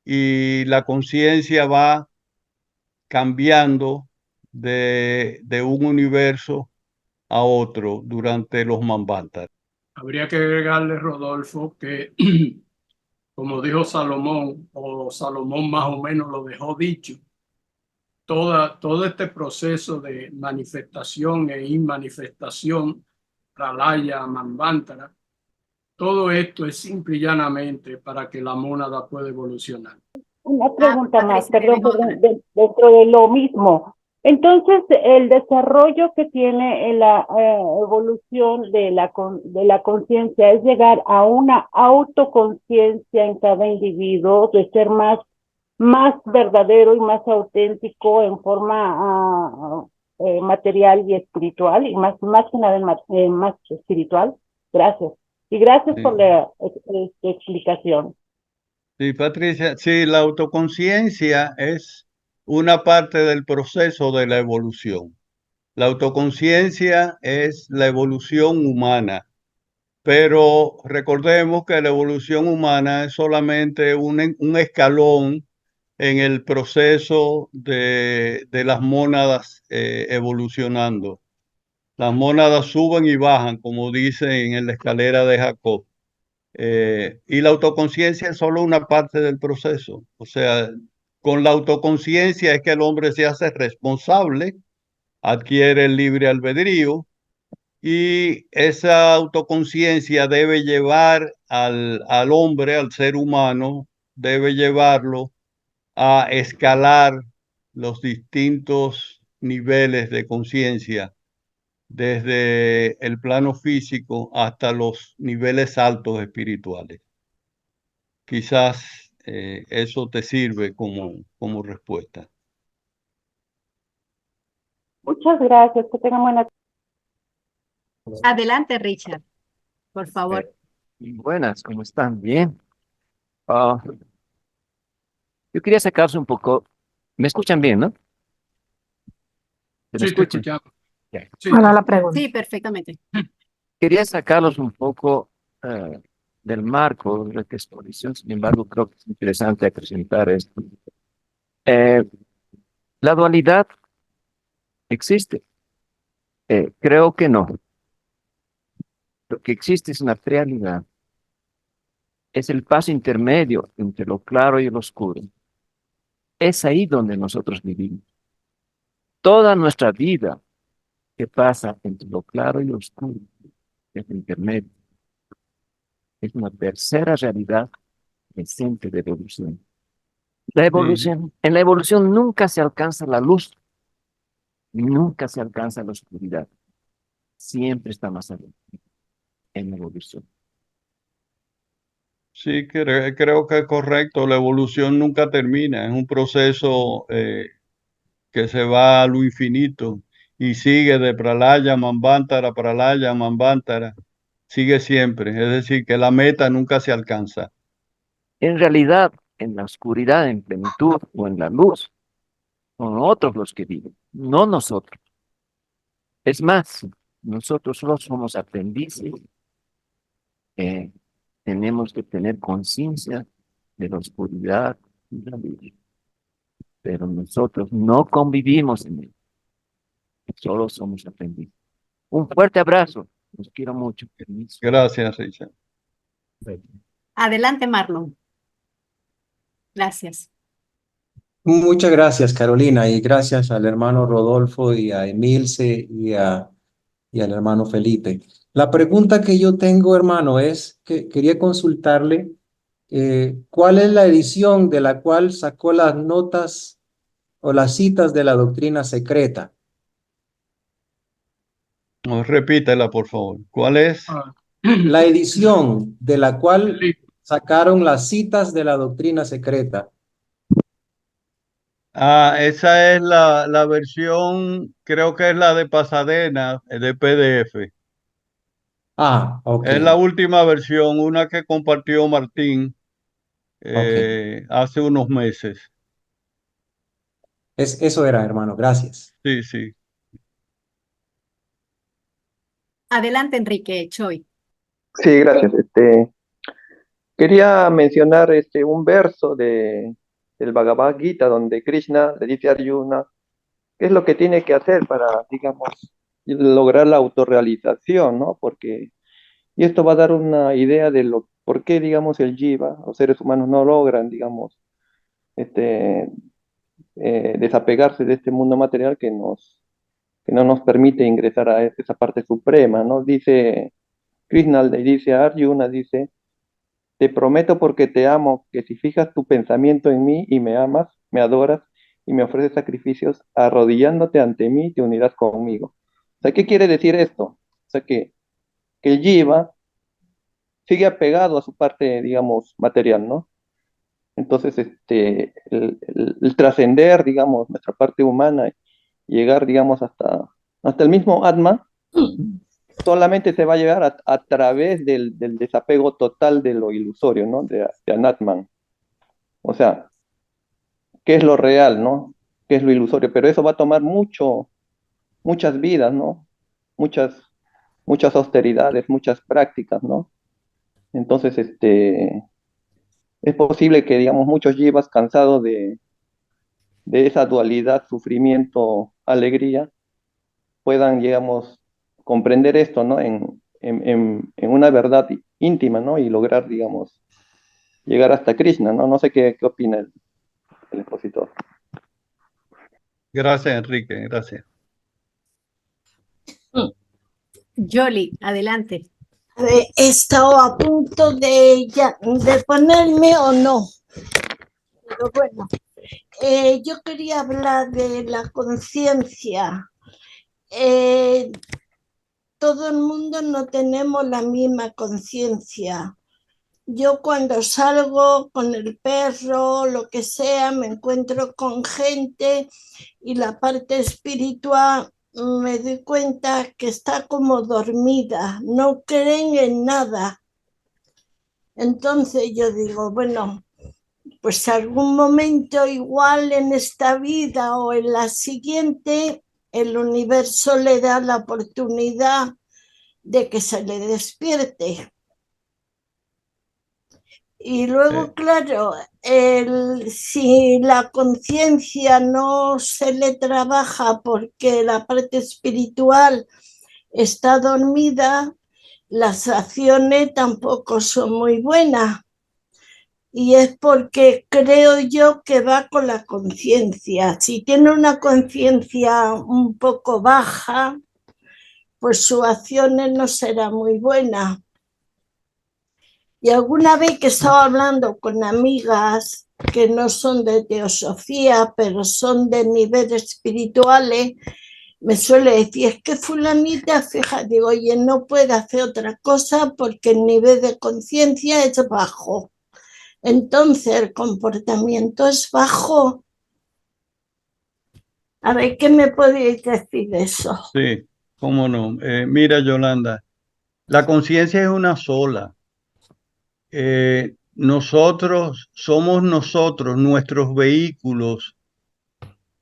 y la conciencia va cambiando de un universo a otro durante los Manvantaras. Habría que agregarle, Rodolfo, que como dijo Salomón, o Salomón más o menos lo dejó dicho, todo este proceso de manifestación e inmanifestación, Pralaya, Manvantara, todo esto es simple y llanamente para que la mónada pueda evolucionar. Una pregunta más, Patricia, perdón, dentro de lo mismo. Entonces, el desarrollo que tiene la evolución de la conciencia es llegar a una autoconciencia en cada individuo, de ser más verdadero y más auténtico en forma material y espiritual, y más que nada más espiritual. Gracias. Y gracias Sí. por la explicación. Sí, Patricia, sí, la autoconciencia es una parte del proceso de la evolución. La autoconciencia es la evolución humana, pero recordemos que la evolución humana es solamente un escalón en el proceso de las mónadas evolucionando. Las mónadas suben y bajan, como dice en la escalera de Jacob. Y la autoconciencia es solo una parte del proceso. O sea, con la autoconciencia es que el hombre se hace responsable, adquiere el libre albedrío y esa autoconciencia debe llevar al hombre, al ser humano, debe llevarlo a escalar los distintos niveles de conciencia, desde el plano físico hasta los niveles altos espirituales. Quizás eso te sirve como respuesta. Muchas gracias, que tengan buena. Adelante, Richard, por favor. Buenas, ¿cómo están? Bien. Ah, yo quería sacarse un poco. ¿Me escuchan bien, no? ¿Se me Sí, te escuchan? escuchamos. Ya. Sí, Bueno, la pregunta. Sí, perfectamente. Quería sacarlos un poco del marco de esta exposición. Sin embargo, creo que es interesante acrecentar esto. ¿La dualidad existe? Creo que no. Lo que existe es una realidad. Es el paso intermedio entre lo claro y lo oscuro. Es ahí donde nosotros vivimos. Toda nuestra vida que pasa entre lo claro y lo oscuro, es el intermedio. Es una tercera realidad presente de evolución. La evolución, en la evolución nunca se alcanza la luz, nunca se alcanza la oscuridad. Siempre está más allá en la evolución. Sí, creo que es correcto. La evolución nunca termina. Es un proceso que se va a lo infinito y sigue de Pralaya, Manvantara, sigue siempre. Es decir, que la meta nunca se alcanza. En realidad, en la oscuridad, en plenitud o en la luz, son otros los que viven, no nosotros. Es más, nosotros solo somos aprendices. Tenemos que tener conciencia de la oscuridad y la luz. Pero nosotros no convivimos en él. Solo somos aprendices. Un fuerte abrazo. Los quiero mucho. Permiso. Gracias, Richard. Adelante, Marlon. Gracias. Muchas gracias, Carolina, y gracias al hermano Rodolfo y a Emilce y al hermano Felipe. La pregunta que yo tengo, hermano, es que quería consultarle cuál es la edición de la cual sacó las notas o las citas de la doctrina secreta. No, repítela, por favor. ¿Cuál es? La edición de la cual Sí. sacaron las citas de la doctrina secreta. Esa es la versión, creo que es la de Pasadena, de PDF. Ok. Es la última versión, una que compartió Martín hace unos meses. Eso era, hermano. Gracias. Sí, sí. Adelante, Enrique Choi. Sí, gracias. Quería mencionar un verso del Bhagavad Gita donde Krishna le dice a Arjuna qué es lo que tiene que hacer para, digamos, lograr la autorrealización, ¿no? Y esto va a dar una idea de por qué, digamos, el jiva, los seres humanos no logran, digamos, desapegarse de este mundo material que no nos permite ingresar a esa parte suprema, ¿no? Dice Krishna, le dice a Arjuna, dice: te prometo porque te amo, que si fijas tu pensamiento en mí y me amas, me adoras y me ofreces sacrificios, arrodillándote ante mí, te unirás conmigo. O sea, ¿qué quiere decir esto? O sea, que el jiva sigue apegado a su parte, digamos, material, ¿no? Entonces, el trascender, digamos, nuestra parte humana, llegar, digamos, hasta el mismo Atma, solamente se va a llegar a través del desapego total de lo ilusorio, ¿no? De Anatman. O sea, ¿qué es lo real, no? ¿Qué es lo ilusorio? Pero eso va a tomar muchas vidas, ¿no? Muchas austeridades, muchas prácticas, ¿no? Entonces, es posible que, digamos, muchos jivas cansados de esa dualidad, sufrimiento, alegría, puedan, digamos, comprender esto, ¿no? En en una verdad íntima, ¿no? Y lograr, digamos, llegar hasta Krishna, ¿no? No sé qué opina el expositor. Gracias, Enrique, gracias. Yoli, adelante. He estado a punto de ponerme o no, pero bueno, yo quería hablar de la conciencia. Todo el mundo no tenemos la misma conciencia. Yo cuando salgo con el perro, lo que sea, me encuentro con gente y la parte espiritual me doy cuenta que está como dormida, no creen en nada. Entonces yo digo, bueno, pues algún momento igual en esta vida o en la siguiente, el universo le da la oportunidad de que se le despierte. Y luego, claro, si la conciencia no se le trabaja porque la parte espiritual está dormida, las acciones tampoco son muy buenas. Y es porque creo yo que va con la conciencia. Si tiene una conciencia un poco baja, pues sus acciones no serán muy buenas. Y alguna vez que estaba hablando con amigas que no son de teosofía, pero son de niveles espirituales, me suele decir, es que fulanita, fíjate, digo, oye, no puede hacer otra cosa porque el nivel de conciencia es bajo. Entonces el comportamiento es bajo. A ver, ¿qué me podéis decir de eso? Sí, cómo no. Mira, Yolanda, la conciencia es una sola. Nosotros somos nuestros vehículos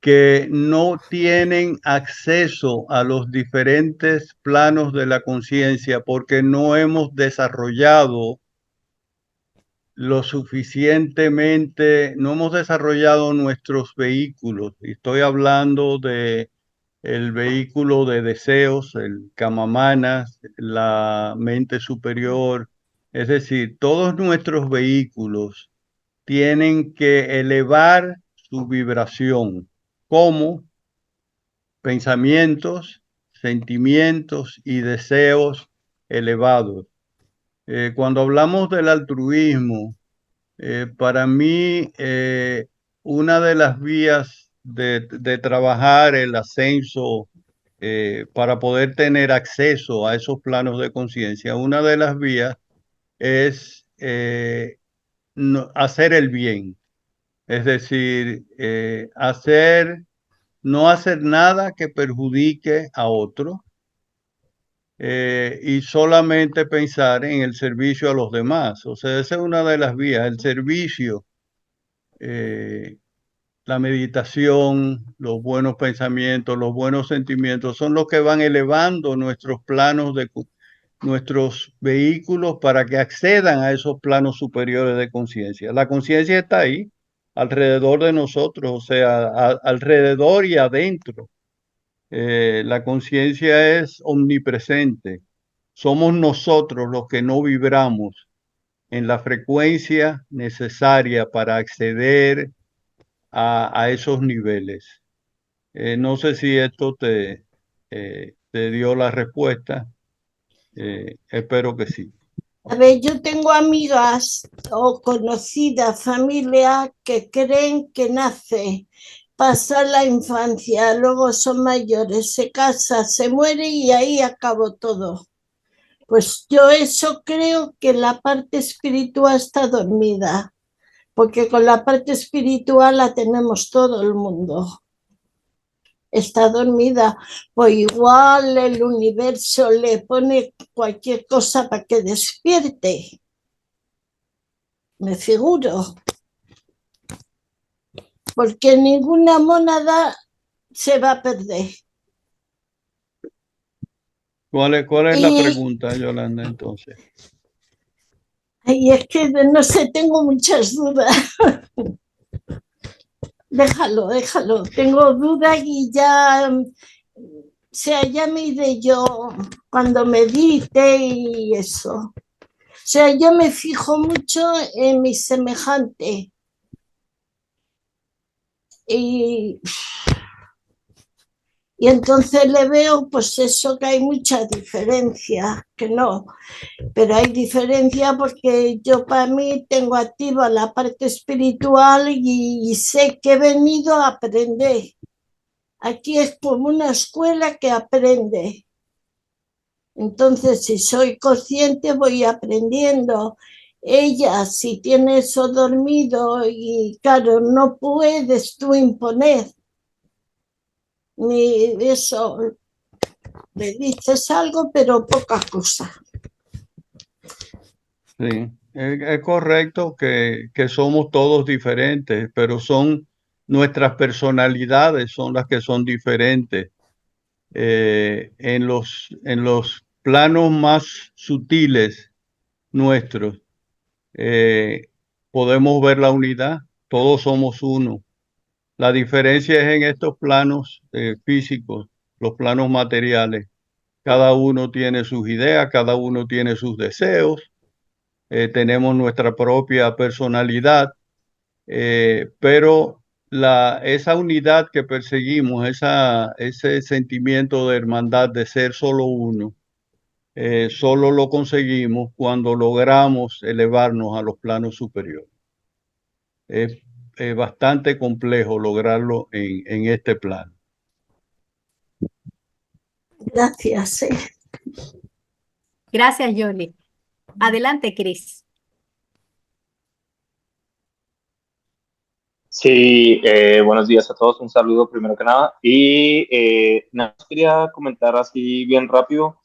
que no tienen acceso a los diferentes planos de la conciencia porque no hemos desarrollado lo suficientemente, no hemos desarrollado nuestros vehículos. Estoy hablando de el vehículo de deseos, el Kamamanas, la mente superior, es decir, todos nuestros vehículos tienen que elevar su vibración como pensamientos, sentimientos y deseos elevados. Cuando hablamos del altruismo, para mí una de las vías de trabajar el ascenso para poder tener acceso a esos planos de conciencia, una de las vías es hacer el bien, es decir, no hacer nada que perjudique a otro y solamente pensar en el servicio a los demás. O sea, esa es una de las vías, el servicio, la meditación, los buenos pensamientos, los buenos sentimientos son los que van elevando nuestros planos nuestros vehículos para que accedan a esos planos superiores de conciencia. La conciencia está ahí, alrededor de nosotros, o sea, alrededor y adentro. La conciencia es omnipresente. Somos nosotros los que no vibramos en la frecuencia necesaria para acceder a esos niveles. No sé si esto te dio la respuesta. Espero que sí. A ver, yo tengo amigas o conocidas, familia, que creen que nace, pasa la infancia, luego son mayores, se casa, se muere y ahí acabó todo. Pues yo eso creo que la parte espiritual está dormida, porque con la parte espiritual la tenemos todo el mundo. Está dormida, pues igual el universo le pone cualquier cosa para que despierte. Me figuro. Porque ninguna mónada se va a perder. ¿Cuál es la pregunta, Yolanda, entonces? Y es que no sé, tengo muchas dudas. Déjalo. Tengo dudas y ya sea, ya me iré yo cuando medite y eso. O sea, yo me fijo mucho en mi semejante y entonces le veo pues eso, que hay mucha diferencia, que no, pero hay diferencia porque yo para mí tengo activa la parte espiritual y sé que he venido a aprender. Aquí es como una escuela que aprende. Entonces, si soy consciente, voy aprendiendo. Ella, si tiene eso dormido y claro, no puedes tú imponer ni eso, le dices algo, pero poca cosa. Sí, es correcto que somos todos diferentes, pero son nuestras personalidades son las que son diferentes. En los planos más sutiles nuestros, podemos ver la unidad, todos somos uno. La diferencia es en estos planos físicos, los planos materiales. Cada uno tiene sus ideas, cada uno tiene sus deseos, tenemos nuestra propia personalidad, pero esa unidad que perseguimos, ese sentimiento de hermandad, de ser solo uno, solo lo conseguimos cuando logramos elevarnos a los planos superiores. Es bastante complejo lograrlo en este plano. Gracias. Gracias, Yoli. Adelante, Cris. Sí, buenos días a todos, un saludo primero que nada. Y nada más quería comentar así bien rápido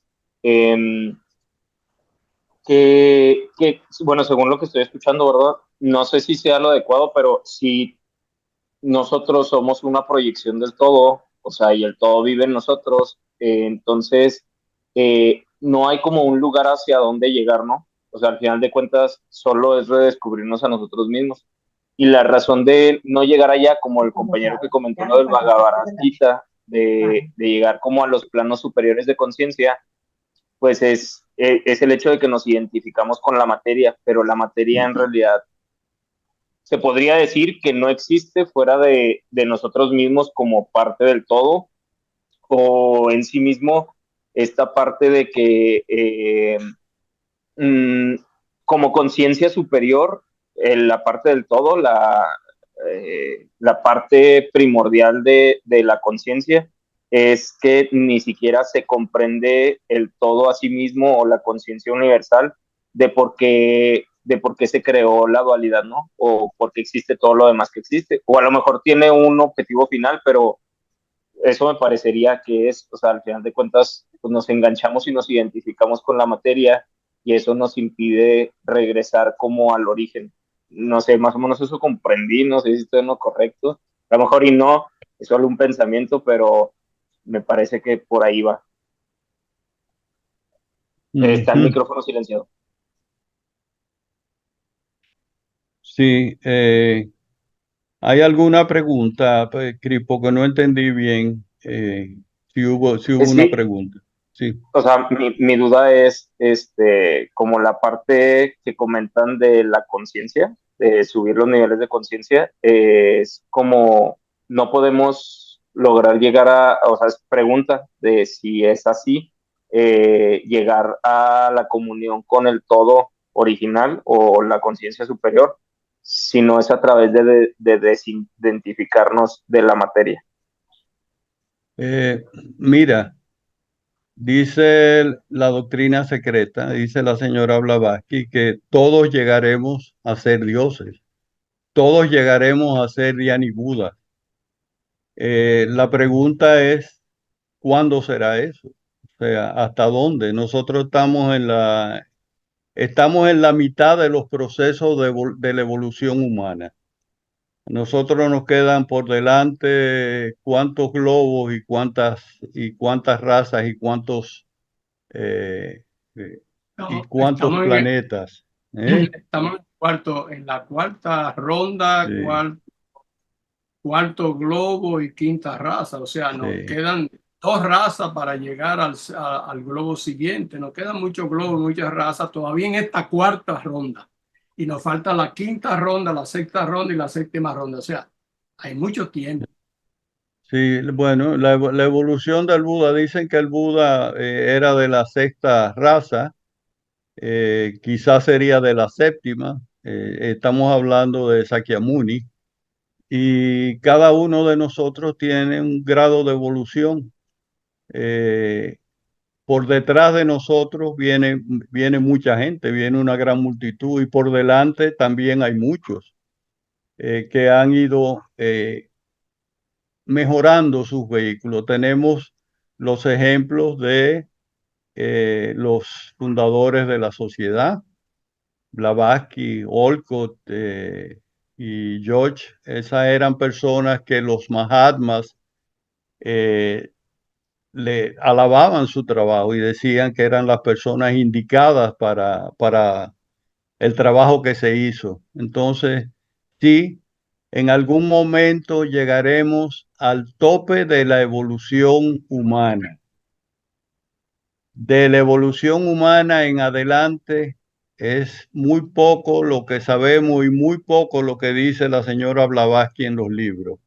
bueno, según lo que estoy escuchando, ¿verdad? No sé si sea lo adecuado, pero si nosotros somos una proyección del todo, o sea, y el todo vive en nosotros, entonces no hay como un lugar hacia dónde llegar, ¿no? O sea, al final de cuentas, solo es redescubrirnos a nosotros mismos. Y la razón de no llegar allá, como el compañero que comentó lo del Bhagavad Gita, de llegar como a los planos superiores de conciencia, pues es el hecho de que nos identificamos con la materia, pero la materia en realidad se podría decir que no existe fuera de nosotros mismos como parte del todo, o en sí mismo esta parte de que como conciencia superior, la parte del todo, la parte primordial de la conciencia, es que ni siquiera se comprende el todo a sí mismo o la conciencia universal de por qué se creó la dualidad, ¿no? O por qué existe todo lo demás que existe. O a lo mejor tiene un objetivo final, pero eso me parecería que es, o sea, al final de cuentas, pues nos enganchamos y nos identificamos con la materia y eso nos impide regresar como al origen. No sé, más o menos eso comprendí, no sé si estoy en lo correcto. A lo mejor y no, es solo un pensamiento, pero me parece que por ahí va. Está el micrófono silenciado. Sí, ¿hay alguna pregunta, Cris? Porque no entendí bien si hubo una Sí, pregunta. Sí. o sea, mi duda es como la parte que comentan de la conciencia, de subir los niveles de conciencia, es como no podemos lograr llegar o sea, es pregunta de si es así, llegar a la comunión con el todo original o la conciencia superior, si no es a través de desidentificarnos de la materia. Mira, dice la doctrina secreta, dice la señora Blavatsky, que todos llegaremos a ser dioses, todos llegaremos a ser Dhyani Buda. La pregunta es, ¿cuándo será eso? O sea, ¿hasta dónde? Nosotros estamos en la mitad de los procesos de la evolución humana. Nosotros nos quedan por delante cuántos globos y cuántas razas y cuántos Estamos planetas. Estamos en la cuarta ronda, Sí. cuarto globo y quinta raza. O sea, nos quedan 2 razas para llegar al globo siguiente. Nos quedan muchos globos, muchas razas todavía en esta 4ª ronda. Y nos falta la 5ª ronda, la 6ª ronda y la 7ª ronda. O sea, hay mucho tiempo. Sí, bueno, la evolución del Buda, dicen que el Buda era de la 6ª raza, quizás sería de la 7ª. Estamos hablando de Sakyamuni, y cada uno de nosotros tiene un grado de evolución. Por detrás de nosotros viene mucha gente, viene una gran multitud, y por delante también hay muchos que han ido mejorando sus vehículos. Tenemos los ejemplos de los fundadores de la sociedad, Blavatsky, Olcott y George. Esas eran personas que los Mahatmas le alababan su trabajo y decían que eran las personas indicadas para el trabajo que se hizo. Entonces, sí, en algún momento llegaremos al tope de la evolución humana. De la evolución humana en adelante es muy poco lo que sabemos y muy poco lo que dice la señora Blavatsky en los libros.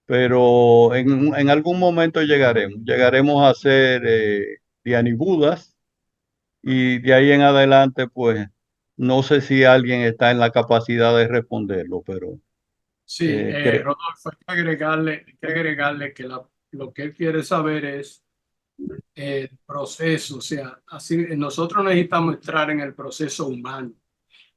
Pero en algún momento llegaremos a ser Dianibudas, y de ahí en adelante, pues, no sé si alguien está en la capacidad de responderlo, pero Sí, Rodolfo, hay que agregarle que lo que él quiere saber es el proceso. O sea, así nosotros necesitamos entrar en el proceso humano.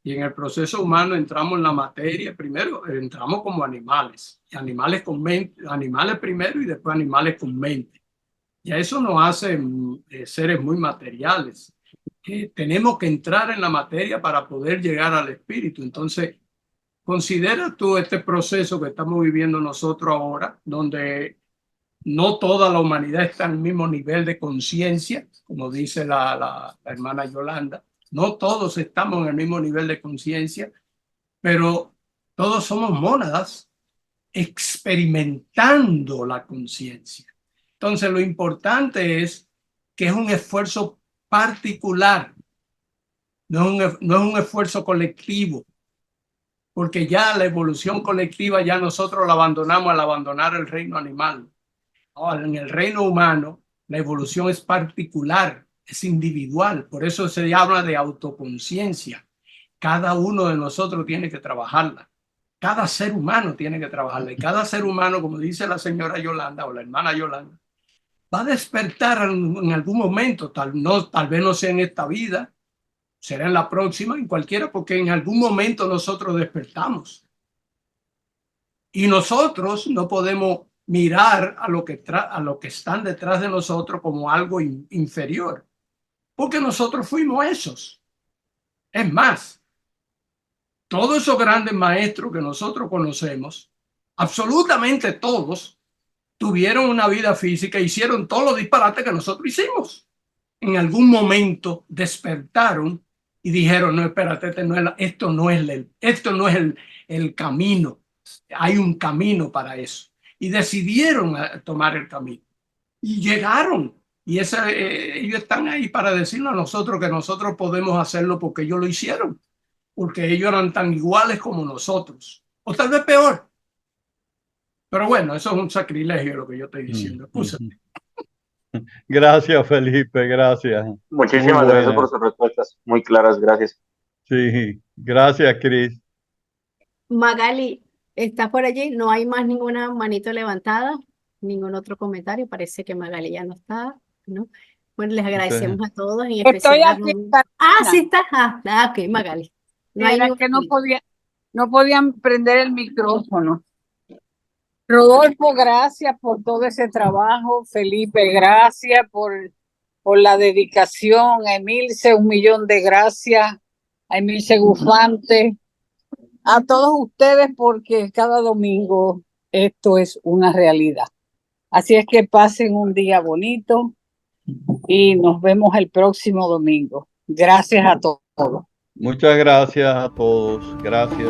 Y en el proceso humano entramos en la materia, primero entramos como animales, animales con mente, animales primero y después animales con mente. Y a eso nos hace seres muy materiales. Tenemos que entrar en la materia para poder llegar al espíritu. Entonces, considera tú este proceso que estamos viviendo nosotros ahora, donde no toda la humanidad está en el mismo nivel de conciencia, como dice la hermana Yolanda. No todos estamos en el mismo nivel de conciencia, pero todos somos mónadas experimentando la conciencia. Entonces, lo importante es que es un esfuerzo particular, no es un esfuerzo colectivo, porque ya la evolución colectiva ya nosotros la abandonamos al abandonar el reino animal. Ahora, en el reino humano, la evolución es particular, es individual, por eso se habla de autoconciencia. Cada uno de nosotros tiene que trabajarla. Cada ser humano tiene que trabajarla. Y cada ser humano, como dice la señora Yolanda o la hermana Yolanda, va a despertar en algún momento, tal vez no sea en esta vida, será en la próxima, en cualquiera, porque en algún momento nosotros despertamos. Y nosotros no podemos mirar a lo que están detrás de nosotros como algo inferior, porque nosotros fuimos esos. Es más, todos esos grandes maestros que nosotros conocemos, absolutamente todos, tuvieron una vida física, hicieron todos los disparates que nosotros hicimos. En algún momento despertaron y dijeron, no, espérate, esto no es el camino. Hay un camino para eso. Y decidieron tomar el camino. Y llegaron. Y ellos están ahí para decirnos a nosotros que nosotros podemos hacerlo porque ellos lo hicieron. Porque ellos eran tan iguales como nosotros. O tal vez peor. Pero bueno, eso es un sacrilegio lo que yo estoy diciendo. Escúchate. Gracias, Felipe, gracias. Muchísimas gracias por sus respuestas, muy claras, gracias. Sí, gracias, Cris. Magali, ¿estás por allí? No hay más ninguna manito levantada, ningún otro comentario. Parece que Magali ya no está, ¿no? Bueno, les agradecemos a todos. En Estoy especial aquí. sí está. Ok, Magali. No hay Era que no podían prender el micrófono. Rodolfo, gracias por todo ese trabajo. Felipe, gracias por la dedicación. A Emilce, 1.000.000 de gracias. A Emilce Gufante. A todos ustedes, porque cada domingo esto es una realidad. Así es que pasen un día bonito y nos vemos el próximo domingo. Gracias a todos. Muchas gracias a todos. Gracias.